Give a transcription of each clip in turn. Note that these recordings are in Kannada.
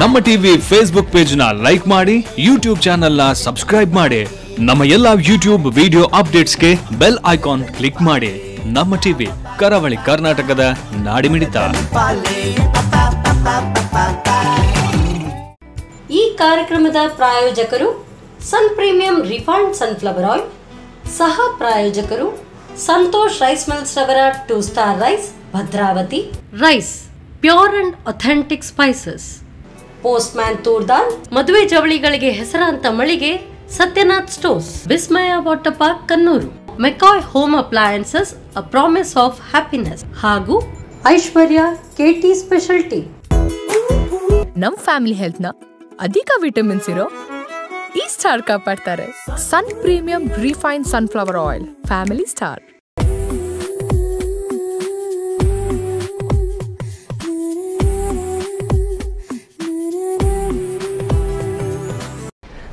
ನಮ್ಮ ಟಿವಿ ಫೇಸ್ಬುಕ್ ಪೇಜ್ ನ ಲೈಕ್ ಮಾಡಿ, ಯೂಟ್ಯೂಬ್ ಚಾನೆಲ್ ನ ಸಬ್ಸ್ಕ್ರೈಬ್ ಮಾಡಿ. ನಮ್ಮ ಎಲ್ಲಾ ಯೂಟ್ಯೂಬ್ ವಿಡಿಯೋ ಅಪ್ಡೇಟ್ಸ್ಗೆ ಬೆಲ್ ಐಕಾನ್ ಕ್ಲಿಕ್ ಮಾಡಿ. ನಮ್ಮ ಟಿವಿ ಕರಾವಳಿ ಕರ್ನಾಟಕದ ನಾಡಿಮಿಡಿತ. ಈ ಕಾರ್ಯಕ್ರಮದ ಪ್ರಾಯೋಜಕರು Sun Premium refined sunflower oil, ಸಹ ಪ್ರಾಯೋಜಕರು ಸಂತೋಷ್ ರೈಸ್ ಮಿಲ್ಸ್ ರವರ 2 star rice, Bhadravati rice, pure and authentic spices, postman toor dal, ಮದುವೆ ಜವಳಿಗಳಿಗೆ ಹೆಸರಾಂತ ಮಳಿಗೆ Satyanath stores, Vismaya water park Kannur, McCoy home appliances a promise of happiness ಹಾಗೂ ಐಶ್ವರ್ಯ ಕೆಟಿ ಸ್ಪೆಷಾಲಿಟಿ. ನಮ್ ಫ್ಯಾಮಿಲಿ ಹೆಲ್ತ್ ನ ಅಧಿಕ ವಿಟಮಿನ್ಸ್ ಇರೋ ಈ ಸ್ಟಾರ್ ಕಾಪಾಡ್ತಾರೆ. Sun Premium refined sunflower oil, family star.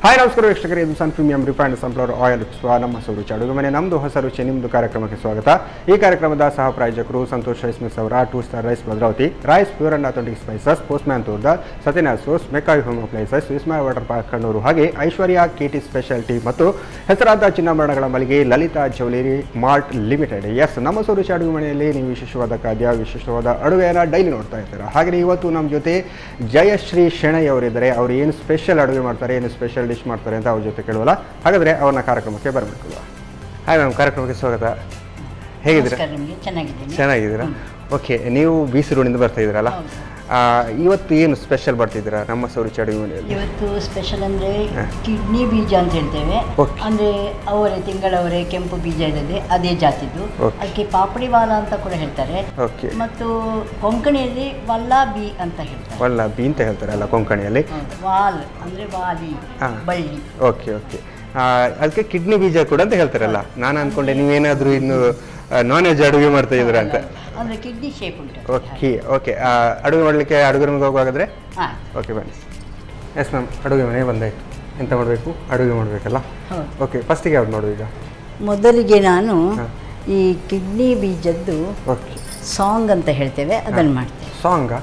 Hi ನಮಸ್ಕಾರ ವೀಕ್ಷಕರೇ, ಇದು Sun Premium refined sunflower oil ನಮ್ಮ ರುಚಿ ಅಡುಗೆ ಮನೆ. ನಮ್ಮದು ಹೊಸ ರುಚಿ ನಿಮ್ಮದು ಕಾರ್ಯಕ್ರಮಕ್ಕೆ ಸ್ವಾಗತ. ಈ ಕಾರ್ಯಕ್ರಮದ ಸಹ ಪ್ರಾಯೋಜಕರು ಸಂತೋಷ್ ರೈಸ್ ಮಿಲ್ಸ್ ಅವರ 2 star rice, Bhadravati rice, pure and authentic spices, postman toor dal, Satyanath stores, McCoy home appliances, Vismaya water park Kannur, ಹಾಗೆ ಐಶ್ವರ್ಯ ಕೆಟಿ ಸ್ಪೆಷಾಲಿಟಿ ಮತ್ತು ಹೆಸರಾದ ಚಿನ್ನಾಭರಣಗಳ ಮಳಿಗೆ Lalitha jewellery mart limited. Yes, ನಮ್ಮ ರುಚಿ ಅಡುಗೆ ಮನೆಯಲ್ಲಿ ನೀವು ವಿಶೇಷವಾದ ಖಾದ್ಯ, ವಿಶೇಷವಾದ ಅಡುಗೆಯನ್ನು ಡೈಲಿ ನೋಡ್ತಾ ಇರ್ತೀರಾ. ಹಾಗೆ ಇವತ್ತು ನಮ್ಮ ಜೊತೆ ಜಯಶ್ರೀ ಶೆಣೈ ಅವರಿದ್ದಾರೆ. ಅವರು ಏನು ಸ್ಪೆಷಲ್ ಅಡುಗೆ ಮಾಡ್ತಾರೆ, ಏನು ಸ್ಪೆಷಲ್ ಡಿಶ್ ಮಾಡ್ತಾರೆ ಅಂತ ಅವ್ರ ಜೊತೆ ಕೇಳುವಲ್ಲ. ಹಾಗಾದರೆ ಅವ್ರನ್ನ ಕಾರ್ಯಕ್ರಮಕ್ಕೆ ಬರಬೇಕು. ಹಾಯ್ ಮ್ಯಾಮ್, ಕಾರ್ಯಕ್ರಮಕ್ಕೆ ಸ್ವಾಗತ. ಹೇಗಿದ್ದೀರಾ? ಚೆನ್ನಾಗಿದ್ದೀರಾ? ಓಕೆ, ನೀವು BC ರೋಡಿಂದ ಬರ್ತಾ ಇದ್ದೀರಲ್ಲ, ಇವತ್ತು ಏನು ಸ್ಪೆಷಲ್ ಬರ್ತಿದ್ದೀರಾ ನಮ್ಮ ರುಚಿ ಅಡುಗೆ ಮನೆಯಲ್ಲಿ? ಇವತ್ತು ಸ್ಪೆಷಲ್ ಅಂದರೆ ಕಿಡ್ನಿ ಬೀಜ ಅಂತ ಹೇಳ್ತೇವೆ. ಅಂದರೆ ಅವರೇ ತಿಂಗಳವರೇ ಕೆಂಪು ಬೀಜ ಇಲ್ಲದೆ ಅದೇ ಜಾತಿದ್ದು, ಅದಕ್ಕೆ ಪಾಪಡಿವಾಲ ಅಂತ ಕೂಡ ಹೇಳ್ತಾರೆ. ಮತ್ತು ಕೊಂಕಣಿಯಲ್ಲಿ ವಲ್ಲಾಬಿ ಅಂತ ಹೇಳ್ತಾರೆ. ವಲ್ಲಾಬಿ ಅಂತ ಹೇಳ್ತಾರೆ ಅಲ್ಲ ಕೊಂಕಣಿಯಲ್ಲಿ. ವಾಲ್ ಅಂದರೆ ವಾಲಿ, ಬಳ್ಳಿ. ಓಕೆ ಓಕೆ, ಅದಕ್ಕೆ ಕಿಡ್ನಿ ಬೀಜ ಕೂಡ ಅಂತ ಹೇಳ್ತಾರಲ್ಲ. ನಾನು ಅನ್ಕೊಂಡೆ ನೀವೇನಾದರೂ ಇನ್ನು ನಾನ್ ವೆಜ್ ಅಡುಗೆ ಮಾಡ್ತಾ ಇದ್ದೀರಾ ಅಂತ. ಅಂದರೆ ಕಿಡ್ನಿ ಶೇಪ್ ಉಂಟು. ಓಕೆ ಓಕೆ, ಅಡುಗೆ ಮಾಡಲಿಕ್ಕೆ ಅಡುಗೆ ಮನೆಗೆ ಹೋಗುವಾಗಾದ್ರೆ ಓಕೆ ಬನ್ನಿ. ಎಸ್ ಮ್ಯಾಮ್, ಅಡುಗೆ ಮನೆ ಬಂದಾಯ್ತು. ಎಂತ ಮಾಡಬೇಕು? ಅಡುಗೆ ಮಾಡಬೇಕಲ್ಲ. ಓಕೆ, ಫಸ್ಟಿಗೆ ಯಾವ್ದು ಮಾಡೋದು ಈಗ? ಮೊದಲಿಗೆ ನಾನು ಈ ಕಿಡ್ನಿ ಬೀಜದ್ದು ಸಾಂಗ್ ಅಂತ ಹೇಳ್ತೇವೆ, ಅದನ್ನು ಮಾಡ್ತೇವೆ. ಸಾಂಗ್?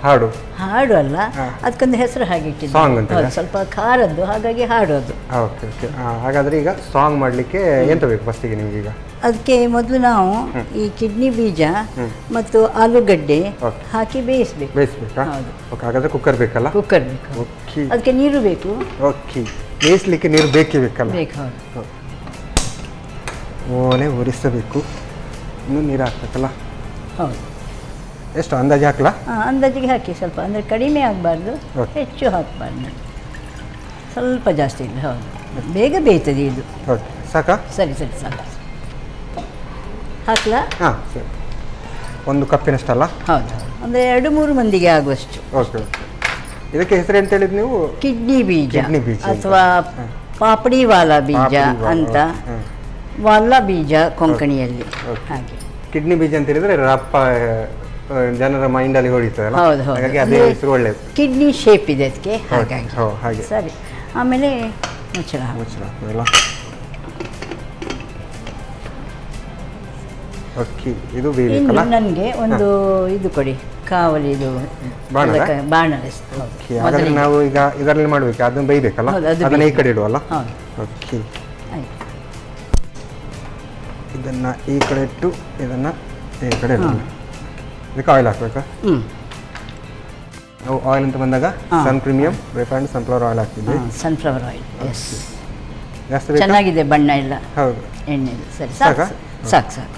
ಹಾಡು? ಹಾಡು ಅಲ್ಲ, ಅದಕ್ಕೊಂದು ಹೆಸರು ಹಾಗೆ ಇಟ್ಟಿದ್ದು. ಸಾಂಗ್ ಅಂತ ಸ್ವಲ್ಪ ಖಾರದ್ದು, ಹಾಗಾಗಿ ಹಾಡೋದು. ಓಕೆ ಓಕೆ, ಹಾಗಾದರೆ ಈಗ ಸಾಂಗ್ ಮಾಡಲಿಕ್ಕೆ ಎಂತ ಬೇಕು ಫಸ್ಟಿಗೆ ನಿಮ್ಗೆ? ಈಗ ಅದಕ್ಕೆ ಮೊದಲು ನಾವು ಈ ಕಿಡ್ನಿ ಬೀಜ ಮತ್ತು ಆಲೂಗಡ್ಡೆ ಹಾಕಿ ಬೇಯಿಸ್ಬೇಕು. ಬೇಯಿಸ್ಬೇಕಾ? ಓಕೆ, ಹಾಗಾದರೆ ಕುಕ್ಕರ್ ಬೇಕಲ್ಲ? ಕುಕ್ಕರ್ ಬೇಕು. ಓಕೆ, ಅದಕ್ಕೆ ನೀರು ಬೇಕು. ಓಕೆ, ಬೇಯಿಸ್ಲಿಕ್ಕೆ ನೀರು ಬೇಕೇ ಬೇಕಲ್ಲ? ಬೇಕು, ಹೌದು. ಓಲೆ ಉರಿಸಬೇಕು, ಇನ್ನೂ ನೀರು ಹಾಕ್ಬೇಕಲ್ಲ? ಹೌದು. ಎಷ್ಟು ಅಂದಾಜು ಹಾಕಲಾ? ಅಂದಾಜಿಗೆ ಹಾಕಿ, ಸ್ವಲ್ಪ ಅಂದರೆ ಕಡಿಮೆ ಆಗಬಾರ್ದು, ಹೆಚ್ಚು ಹಾಕಬಾರ್ದು, ಸ್ವಲ್ಪ ಜಾಸ್ತಿ ಇಲ್ಲ. ಹೌದು, ಬೇಗ ಬೇಯ್ತದೆ ಇದು. ಓಕೆ, ಸಾಕಾ? ಸರಿ ಸರಿ, ಸಾಕು. ಹಾಕ್ಲಾ? ಹಾಂ ಸರಿ. 1 ಕಪ್ಪಿನಷ್ಟಲ್ಲ? ಹೌದು, ಅಂದರೆ 2-3 ಮಂದಿಗೆ ಆಗುವಷ್ಟು. Okay okay. ಇದಕ್ಕೆ ಹೆಸರು ಎಂತ ಹೇಳಿದ್ದು ನೀವು? ಕಿಡ್ನಿ ಬೀಜ ಅಥವಾ ಅಂತ. ಪಾಪಡಿವಾಲ ಬೀಜ ಅಂತ, ವಾಲ ಬೀಜ ಕೊಂಕಣಿಯಲ್ಲಿ. ಹಾಗೆ ಕಿಡ್ನಿ ಬೀಜ ಅಂತ ಹೇಳಿದ್ರೆ ರಪ್ಪ ಜನರ ಮೈಂಡಲ್ಲಿ ಹೊಡಿತದಲ್ಲ, ಹೌದು ಹೌದು, ಹಾಗಾಗಿ ಅದೇ ಹೆಸರು ಒಳ್ಳೆಯದು. ಕಿಡ್ನಿ ಶೇಪ್ ಇದೆ ಅದಕ್ಕೆ, ಹಾಗಾಗಿ. ಹಾಗೆ ಸರಿ. ಆಮೇಲೆ ಮುಚ್ಚಳ ಹಾಕಲ್ಲ. ಓಕೆ, ಇದು ಬೇಕಲ್ಲ? ನನಗೆ ಒಂದು ಇದು ಕೊಡಿ, ಕಾವಲಿ, ಇದು ಬಾಣಲೆ. ಹಾಗಾದ್ರೆ ನಾವು ಈಗ ಇದರಲ್ಲಿ ಮಾಡಬೇಕು, ಅದನ್ನು ಬೇಯಬೇಕಲ್ಲ, ಅದನ್ನ ಈ ಕಡೆ ಇಡುವಲ್ಲ? ಓಕೆ, ಇದನ್ನ ಈ ಕಡೆ ಇಟ್ಟು ಇದನ್ನ ಈ ಕಡೆ ಇಡೋಣ. ಇದಕ್ಕೆ ಆಯಿಲ್ ಹಾಕ್ಬೇಕಾ? ನಾವು ಆಯಿಲ್ ಅಂತ ಬಂದಾಗ Sun Premium refined sunflower oil ಹಾಕ್ತಿದ್ವಿ. Sunflower oil, yes. ಜಾಸ್ತಿ ಚೆನ್ನಾಗಿದೆ ಬಣ್ಣ ಎಲ್ಲ. ಹೌದು, ಎಣ್ಣೆ. ಸರಿ, ಸಾಕು ಸಾಕು ಸಾಕು.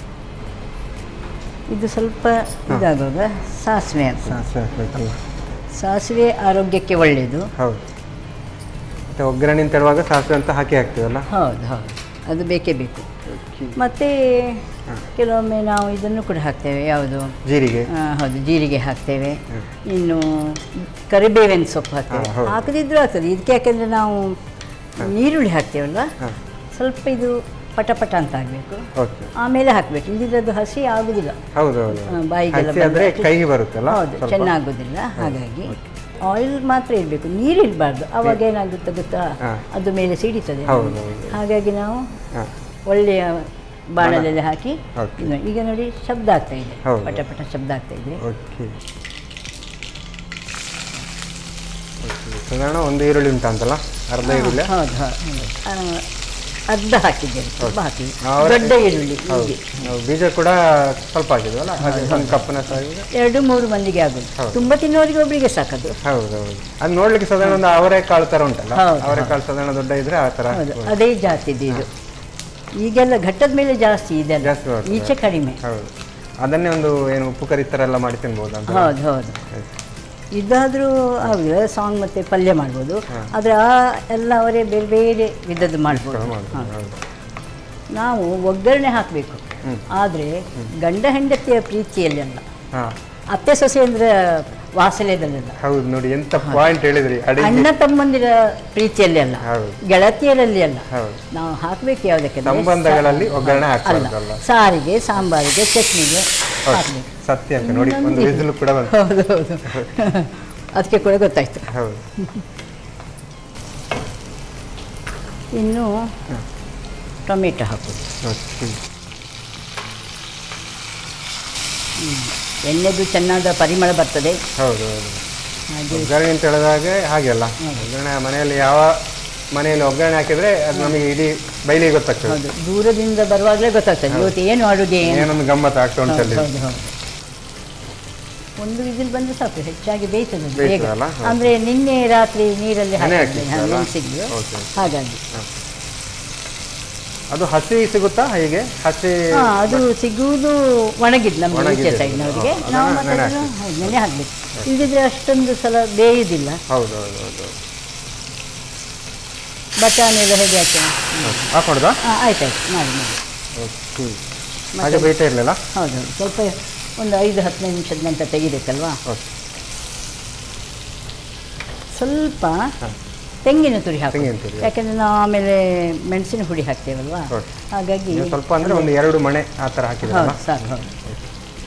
ಇದು ಸ್ವಲ್ಪ ಇದಾಗುವಾಗ ಸಾಸಿವೆ ಹಾಕಬೇಕಲ್ಲ? ಸಾಸಿವೆ ಆರೋಗ್ಯಕ್ಕೆ ಒಳ್ಳೆಯದು. ಹೌದು, ಮತ್ತು ಒಗ್ಗರಣೆ ಅಂತ ಹೇಳುವಾಗ ಸಾಸಿವೆ ಅಂತ ಹಾಕ್ತೀವಲ್ಲ? ಹೌದು ಹೌದು, ಅದು ಬೇಕೇ ಬೇಕು. ಮತ್ತು ಕೆಲವೊಮ್ಮೆ ನಾವು ಇದನ್ನು ಕೂಡ ಹಾಕ್ತೇವೆ, ಯಾವುದು? ಜೀರಿಗೆ. ಹೌದು, ಜೀರಿಗೆ ಹಾಕ್ತೇವೆ. ಇನ್ನು ಕರಿಬೇವಿನ ಸೊಪ್ಪು ಹಾಕ್ತೇವೆ. ಹಾಕದಿದ್ರೂ ಆಗ್ತದೆ ಇದಕ್ಕೆ, ಯಾಕೆಂದರೆ ನಾವು ನೀರುಳ್ಳಿ ಹಾಕ್ತೇವಲ್ಲ, ಸ್ವಲ್ಪ ಇದು ಪಟ ಅಂತ ಆಗಬೇಕು, ಆಮೇಲೆ ಹಾಕಬೇಕು. ಇಲ್ಲದಿದ್ರೆ ಅದು ಹಸಿ ಆಗುದಿಲ್ಲ, ಬಾಯಿಗೆಲ್ಲ ಬರುತ್ತಲ್ಲ. ಹೌದು, ಚೆನ್ನಾಗುದಿಲ್ಲ. ಹಾಗಾಗಿ ಆಯಿಲ್ ಮಾತ್ರ ಇರಬೇಕು, ನೀರು ಇರಬಾರ್ದು. ಅವಾಗ ಏನಾಗುತ್ತೆ ಗೊತ್ತಾ, ಅದು ಮೇಲೆ ಸಿಡಿತದೆ. ಹಾಗಾಗಿ ನಾವು ಒಳ್ಳೆಯ ಬಾಣಲೆಲ್ಲ ಹಾಕಿ ಈಗ ನೋಡಿ ಶಬ್ದ ಆಗ್ತಾ ಇದೆ, ಪಟ ಪಟ ಶಬ್ದ ಆಗ್ತಾ ಇದೆ. ಸಾಧಾರಣ ಒಂದು ಈರುಳ್ಳಿ ಉಂಟು ಅಂತಲ್ಲ, ಅರ್ಧ ಈರುಳ್ಳಿ. ಹೌದು ಹೌದು, ಅರ್ಧ ಹಾಕಿದ್ದೇನೆ, ತುಂಬ ಹಾಕಿ ದೊಡ್ಡ ಈರುಳ್ಳಿ. ಬೀಜ ಕೂಡ ಸ್ವಲ್ಪ ಹಾಕಿದ್ವಲ್ಲ, ಒಂದು ಕಪ್ಪನ 2-3 ಮಂದಿಗೆ ಆಗೋದು, ತುಂಬ ತಿನ್ನೋರಿಗೆ ಒಬ್ಬರಿಗೆ ಸಾಕದು. ಹೌದು ಹೌದು, ಅದು ನೋಡ್ಲಿಕ್ಕೆ ಸಾಧಾರಣ ಒಂದು ಅವರೆಕಾಳು ಥರ ಉಂಟಲ್ಲ, ಅವರೆಕಾಳು ಸಾಧಾರಣ ದೊಡ್ಡ ಇದ್ರೆ ಆ ಥರ. ಅದೇ ಜಾಸ್ತಿ ಇದು. ಈಗೆಲ್ಲ ಘಟ್ಟದ ಮೇಲೆ ಜಾಸ್ತಿ ಇದೆಲ್ಲ, ಈಚೆ ಕಡಿಮೆ. ಹೌದು, ಅದನ್ನೇ ಒಂದು ಏನು ಉಪ್ಪು ಕರಿ ಥರ ಎಲ್ಲ ಮಾಡಿ ತಿನ್ಬೋದು ಅಂತ. ಹೌದು ಹೌದು, ಇದಾದರೂ ಆಗಿದೆ ಸಾಂಗ್ ಮತ್ತು ಪಲ್ಯ ಮಾಡ್ಬೋದು, ಆದರೆ ಎಲ್ಲ ಅವರೇ ಬೇರೆ ಬೇರೆ ವಿಧದ್ದು ಮಾಡ್ಬೋದು. ನಾವು ಒಗ್ಗರಣೆ ಹಾಕಬೇಕು, ಆದರೆ ಗಂಡ ಹೆಂಡತಿಯ ಪ್ರೀತಿಯಲ್ಲೆಲ್ಲ, ಅತ್ತೆ ಸೊಸೆಯಂದ್ರ ವಾಸನೆಯದಲ್ಲೆಲ್ಲ. ಹೌದು ನೋಡಿ, ಎಂತ ಪಾಯಿಂಟ್ ಹೇಳಿದ್ರಿ. ಅಣ್ಣ ತಮ್ಮಂದಿರ ಪ್ರೀತಿಯಲ್ಲಿ ಅಲ್ಲ, ಗೆಳತಿಯರಲ್ಲಿ ಅಲ್ಲ, ನಾವು ಹಾಕ್ಬೇಕು ಯಾವುದಕ್ಕೆ ಸಂಬಂಧಗಳಲ್ಲಿ ಒಗ್ಗರಣೆ ಅಲ್ಲ, ಸಾರಿಗೆ, ಸಾಂಬಾರಿಗೆ, ಚಟ್ನಿಗೆ ಹಾಕ್ಬೇಕು. ಸತ್ಯ ಅಂತ ನೋಡಿ, ಒಂದು ವಿಸಿಲ್ ಕೂಡ ಬಂತು. ಹೌದು ಹೌದು, ಅದಕ್ಕೆ ಕೂಡ ಗೊತ್ತಾಯ್ತು. ಹೌದು, ಇನ್ನು ಟೊಮೆಟೊ ಹಾಕೋದು. ಎಣ್ಣೆದು ಚೆನ್ನಾದ ಪರಿಮಳ ಬರ್ತದೆ. ಹೌದು ಹೌದು, ಒಗ್ಗರಣೆ ಅಂತ ಹೇಳಿದಾಗ ಹಾಗೆಲ್ಲ ಒಗ್ಗರಣೆ ಮನೆಯಲ್ಲಿ ಯಾವ ಮನೆಯಲ್ಲಿ ಒಗ್ಗರಣೆ ಹಾಕಿದ್ರೆ ಅದು ನಮಗೆ ಇಡೀ ಬಯಲಿಗೆ ಗೊತ್ತಾಗ್ತದೆ. ಹೌದು, ದೂರದಿಂದ ಬರುವಾಗಲೇ ಗೊತ್ತಾಗ್ತದೆ ಇವತ್ತು ಏನು ಅಡುಗೆ, ಏನೊಂದು ಗಮ್ಮತ್ತು ಆಗ್ತಾ ಉಂಟಲ್ಲಿ. ಹೌದು ಹೌದು, ಒಂದು ವಿಸಿಲ್ ಬಂದು ಸಾಕು, ಹೆಚ್ಚಾಗಿ ಬೇಯ್ತದೆ ಬೇಗ. ಅಂದರೆ ನಿನ್ನೆ ರಾತ್ರಿ ನೀರಲ್ಲಿ ನೆನೆಸಿದ್ದು, ಹಾಗಾಗಿ. ಅದು ಹಸಿ ಸಿಗುತ್ತಾ ಹೇಗೆ? ಹಸಿ ಅದು ಸಿಗುವುದು ಒಣಗಿದ್ದು ನಮ್ಮ ಈಚೆ ಸೈಡ್ನವರಿಗೆ, ನಾವು ನೆನೆ ಹಾಕಬೇಕು, ಇಲ್ಲದಿದ್ರೆ ಅಷ್ಟೊಂದು ಸಲ ಬೇಯುವುದಿಲ್ಲ. ಹೌದು ಹೌದು ಹೌದು. ಬಟಾಣಿ ಎಲ್ಲ ಹೇಗೆ ಹಾಕ್ತೇನೆ ಹಾಕೊಂಡ್ದಾ? ಆಯ್ತಾಯ್ತು, ಮಾಡಿ ಮಾಡಿ. ಹಾಗೆ ಬೇಯ್ತಾ ಇರಲಿಲ್ಲ? ಹೌದು, ಸ್ವಲ್ಪ ಒಂದು 5-10 ನಿಮಿಷದ ನಂತರ ತೆಗಿಬೇಕಲ್ವಾ. ಸ್ವಲ್ಪ ತೆಂಗಿನ ತುರಿ ಹಾಕಿ, ಯಾಕೆಂದರೆ ನಾವು ಆಮೇಲೆ ಮೆಣಸಿನ ಹುಡಿ ಹಾಕ್ತೇವಲ್ವಾ, ಹಾಗಾಗಿ ಸ್ವಲ್ಪ ಅಂದರೆ ಒಂದು 2 ಮಣೆ ಆ ಥರ ಹಾಕಿದ್ರೆ ಸಾಕು. ಹೌದು,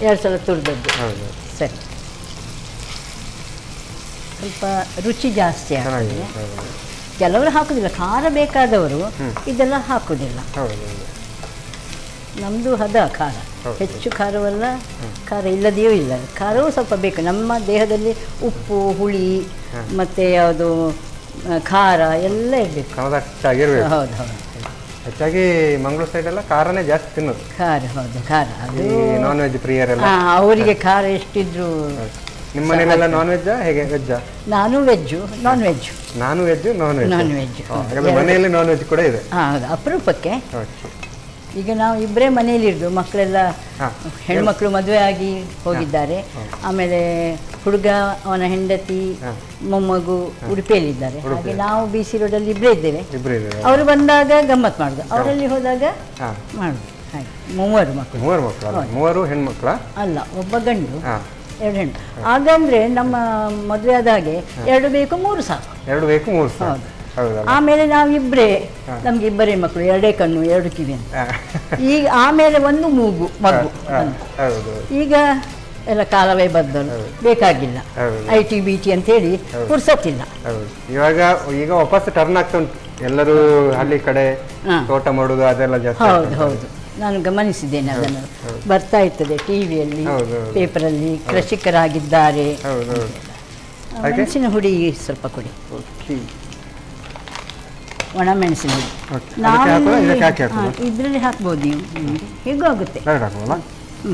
2 ಸಲ ತುರಿದದ್ದು. ಸರಿ, ಸ್ವಲ್ಪ ರುಚಿ ಜಾಸ್ತಿ ಆಗ್ತದೆ. ಕೆಲವರು ಹಾಕುದಿಲ್ಲ, ಖಾರ ಬೇಕಾದವರು ಇದೆಲ್ಲ ಹಾಕುವುದಿಲ್ಲ. ನಮ್ಮದು ಹದ ಖಾರ, ಹೆಚ್ಚು ಖಾರವಲ್ಲ, ಖಾರ ಇಲ್ಲದೆಯೂ ಇಲ್ಲ. ಖಾರವೂ ಸ್ವಲ್ಪ ಬೇಕು, ನಮ್ಮ ದೇಹದಲ್ಲಿ ಉಪ್ಪು, ಹುಳಿ ಮತ್ತು ಯಾವುದು ಖಾರ ಎಲ್ಲ ಇರಬೇಕು. ಹೌದು ಹೌದು, ಹೆಚ್ಚಾಗಿ ಮಂಗಳೂರು ಸೈಡೆಲ್ಲ ಖಾರನೇ ಜಾಸ್ತಿ ತಿನ್ನೋದು. ಖಾರ, ಹೌದು ಖಾರ. ಅದು ನಾನ್ ವೆಜ್ ಪ್ರಿಯರೆಲ್ಲ, ಅವರಿಗೆ ಖಾರ ಎಷ್ಟಿದ್ರು. ನಿಮ್ಮ ಮನೆಯಲ್ಲ ನಾನ್ ವೆಜ್ಜಾ ಹೇಗೆ? ವೆಜ್ಜಾ? ನಾನು ವೆಜ್ಜು, ನಾನ್ ವೆಜ್. ನಾನು veg, non veg. Non veg ಮನೆಯಲ್ಲಿ ನಾನ್ ವೆಜ್ ಕೂಡ ಇದೆ. ಹೌದು, ಅಪರೂಪಕ್ಕೆ. ಈಗ ನಾವು ಇಬ್ಬರೇ ಮನೆಯಲ್ಲಿರೋದು, ಮಕ್ಕಳೆಲ್ಲ ಹೆಣ್ಮಕ್ಳು ಮದುವೆ ಆಗಿ ಹೋಗಿದ್ದಾರೆ. ಆಮೇಲೆ ಹುಡುಗ, ಅವನ ಹೆಂಡತಿ, ಮೊಮ್ಮಗು ಉಡುಪಿಯಲ್ಲಿದ್ದಾರೆ. ಹಾಗೆ ನಾವು BC ರೋಡಲ್ಲಿ ಇಬ್ಬರೇ ಇದ್ದೇವೆ. ಅವರು ಬಂದಾಗ ಗಮ್ಮತ್ ಮಾಡುದು, ಅವರಲ್ಲಿ ಹೋದಾಗ ಮಾಡುದು. ಹಾಗೆ 3 ಮಕ್ಕಳು. 3 ಮಕ್ಕಳು? 3 ಹೆಣ್ಮಕ್ಳ ಅಲ್ಲ, ಒಬ್ಬ ಗಂಡು, 2 ಹೆಣ್ಣು. ಹಾಗಂದ್ರೆ ನಮ್ಮ ಮದುವೆ ಆದ ಹಾಗೆ 2 ಬೇಕು 3 ಸಾಕು. 2 ಬೇಕು 3 ಸಾಕು. ಆಮೇಲೆ ನಾವಿಬ್ಬರೇ, ನಮ್ಗೆ 2 ಮಕ್ಕಳು, 2 ಕಣ್ಣು 2 ಕಿವಿ ಅಂತ. ಈಗ ಆಮೇಲೆ 1 ಮೂಗು ಮಗು. ಈಗ ಎಲ್ಲ ಕಾಲವೇ ಬದಲು, ಬೇಕಾಗಿಲ್ಲ. IT BT ಅಂತ ಹೇಳಿ ಪುರ್ಸತ್ತಿಲ್ಲ. ಈಗ ವಾಪಸ್ ಟರ್ನ್ ಆಗ್ತಾ ಉಂಟು, ಎಲ್ಲರೂ ಹಳ್ಳಿ ಕಡೆ ತೋಟ ಮಾಡುದು ಅದೆಲ್ಲ ಜಾಸ್ತಿ. ಹೌದು ಹೌದು, ನಾನು ಗಮನಿಸಿದ್ದೇನೆ ಅದನ್ನು, ಬರ್ತಾ ಇರ್ತದೆ ಟಿವಿಯಲ್ಲಿ, ಪೇಪರಲ್ಲಿ. ಕೃಷಿಕರಾಗಿದ್ದಾರೆ. ಮೆಣಸಿನ ಹುಡಿ ಸ್ವಲ್ಪ ಕೊಡಿ, ಒಣ ಮೆಣಸಿನ ಹುಡಿ. ಇದರಲ್ಲಿ ಹಾಕ್ಬೋದು ನೀವು, ಹೇಗೂ ಆಗುತ್ತೆ.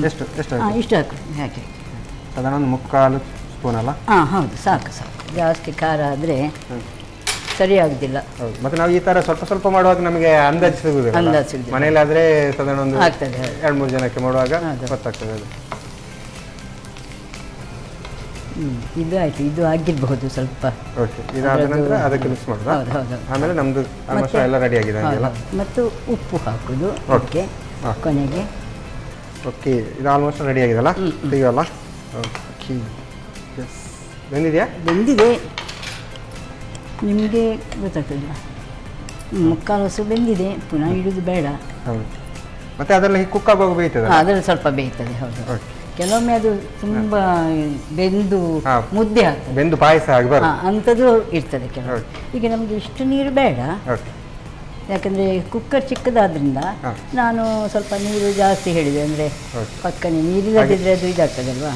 ಇಷ್ಟು ಹಾಕಿ, ಹಾಕಿ ಸಾಧಾರಣ 1/4 ಸ್ಪೂನ್ ಅಲ್ಲ? ಹೌದು, ಸಾಕು ಸಾಕು. ಜಾಸ್ತಿ ಖಾರ ಆದರೆ ಸರಿಯಾಗುದಿಲ್ಲ. ಮತ್ತೆ ನಾವು ಈ ತರ ಸ್ವಲ್ಪ ಸ್ವಲ್ಪ ಮಾಡುವಾಗ ನಮಗೆ ಅಂದಾಜು ಸಿಗುದಿಲ್ಲ. ಮನೆಯಲ್ಲಿ ಆದ್ರೆ ಸಾಧಾರಣ ಒಂದು 2-3 ಜನಕ್ಕೆ ಮಾಡುವಾಗ ಗೊತ್ತಾಗ್ತದೆ ಅದು. ಇದು ಆಯ್ತು, ಇದು ಆಗಿರಬಹುದು ಸ್ವಲ್ಪ. ಇದಾದ ನಂತರ ಅದಕ್ಕೆ ಮಿಕ್ಸ್ ಮಾಡೋದು. ಆಮೇಲೆ ನಮ್ದು ಮಸಾಲೆ ಎಲ್ಲ ರೆಡಿ ಆಗಿದೆ. ಮತ್ತು ಉಪ್ಪು ಹಾಕುದು ಓಕೆ ಕೊನೆಗೆ. ಓಕೆ, ಇದು ಆಲ್ಮೋಸ್ಟ್ ರೆಡಿ ಆಗಿದೆಲ್ಲ, ತೆಗಿಯಲ್ಲ? ಓಕೆ, ಬೆಂದಿದೆಯಾ? ಬೆಂದಿದೆ, ನಿಮಗೆ ಗೊತ್ತಾಗ್ತದಿಲ್ಲ. 3/4 ವರ್ಷ ಬೆಂದಿದೆ, ಪುನಃ ಇಡುದು ಬೇಡ. ಮತ್ತೆ ಅದೆಲ್ಲ ಕುಕ್ ಆಗುವಾಗ ಬೇಯ್ತದೆ? ಅದರಲ್ಲಿ ಸ್ವಲ್ಪ ಬೇಯ್ತದೆ. ಹೌದು, ಕೆಲವೊಮ್ಮೆ ಅದು ತುಂಬ ಬೆಂದು ಮುದ್ದೆ ಆಗ್ತದೆ, ಬೆಂದು ಪಾಯಸ ಆಗಬಾರ್ದು ಅಂಥದ್ದು ಇರ್ತದೆ ಕೆಲವು. ಈಗ ನಮಗೆ ಇಷ್ಟು ನೀರು ಬೇಡ, ಯಾಕಂದರೆ ಕುಕ್ಕರ್ ಚಿಕ್ಕದಾದ್ರಿಂದ ನಾನು ಸ್ವಲ್ಪ ನೀರು ಜಾಸ್ತಿ ಹೇಳಿದೆ. ಅಂದರೆ ಪಕ್ಕನೆ ನೀರಿಲ್ಲದಿದ್ದರೆ ಅದು ಇದಾಗ್ತದಲ್ವಾ.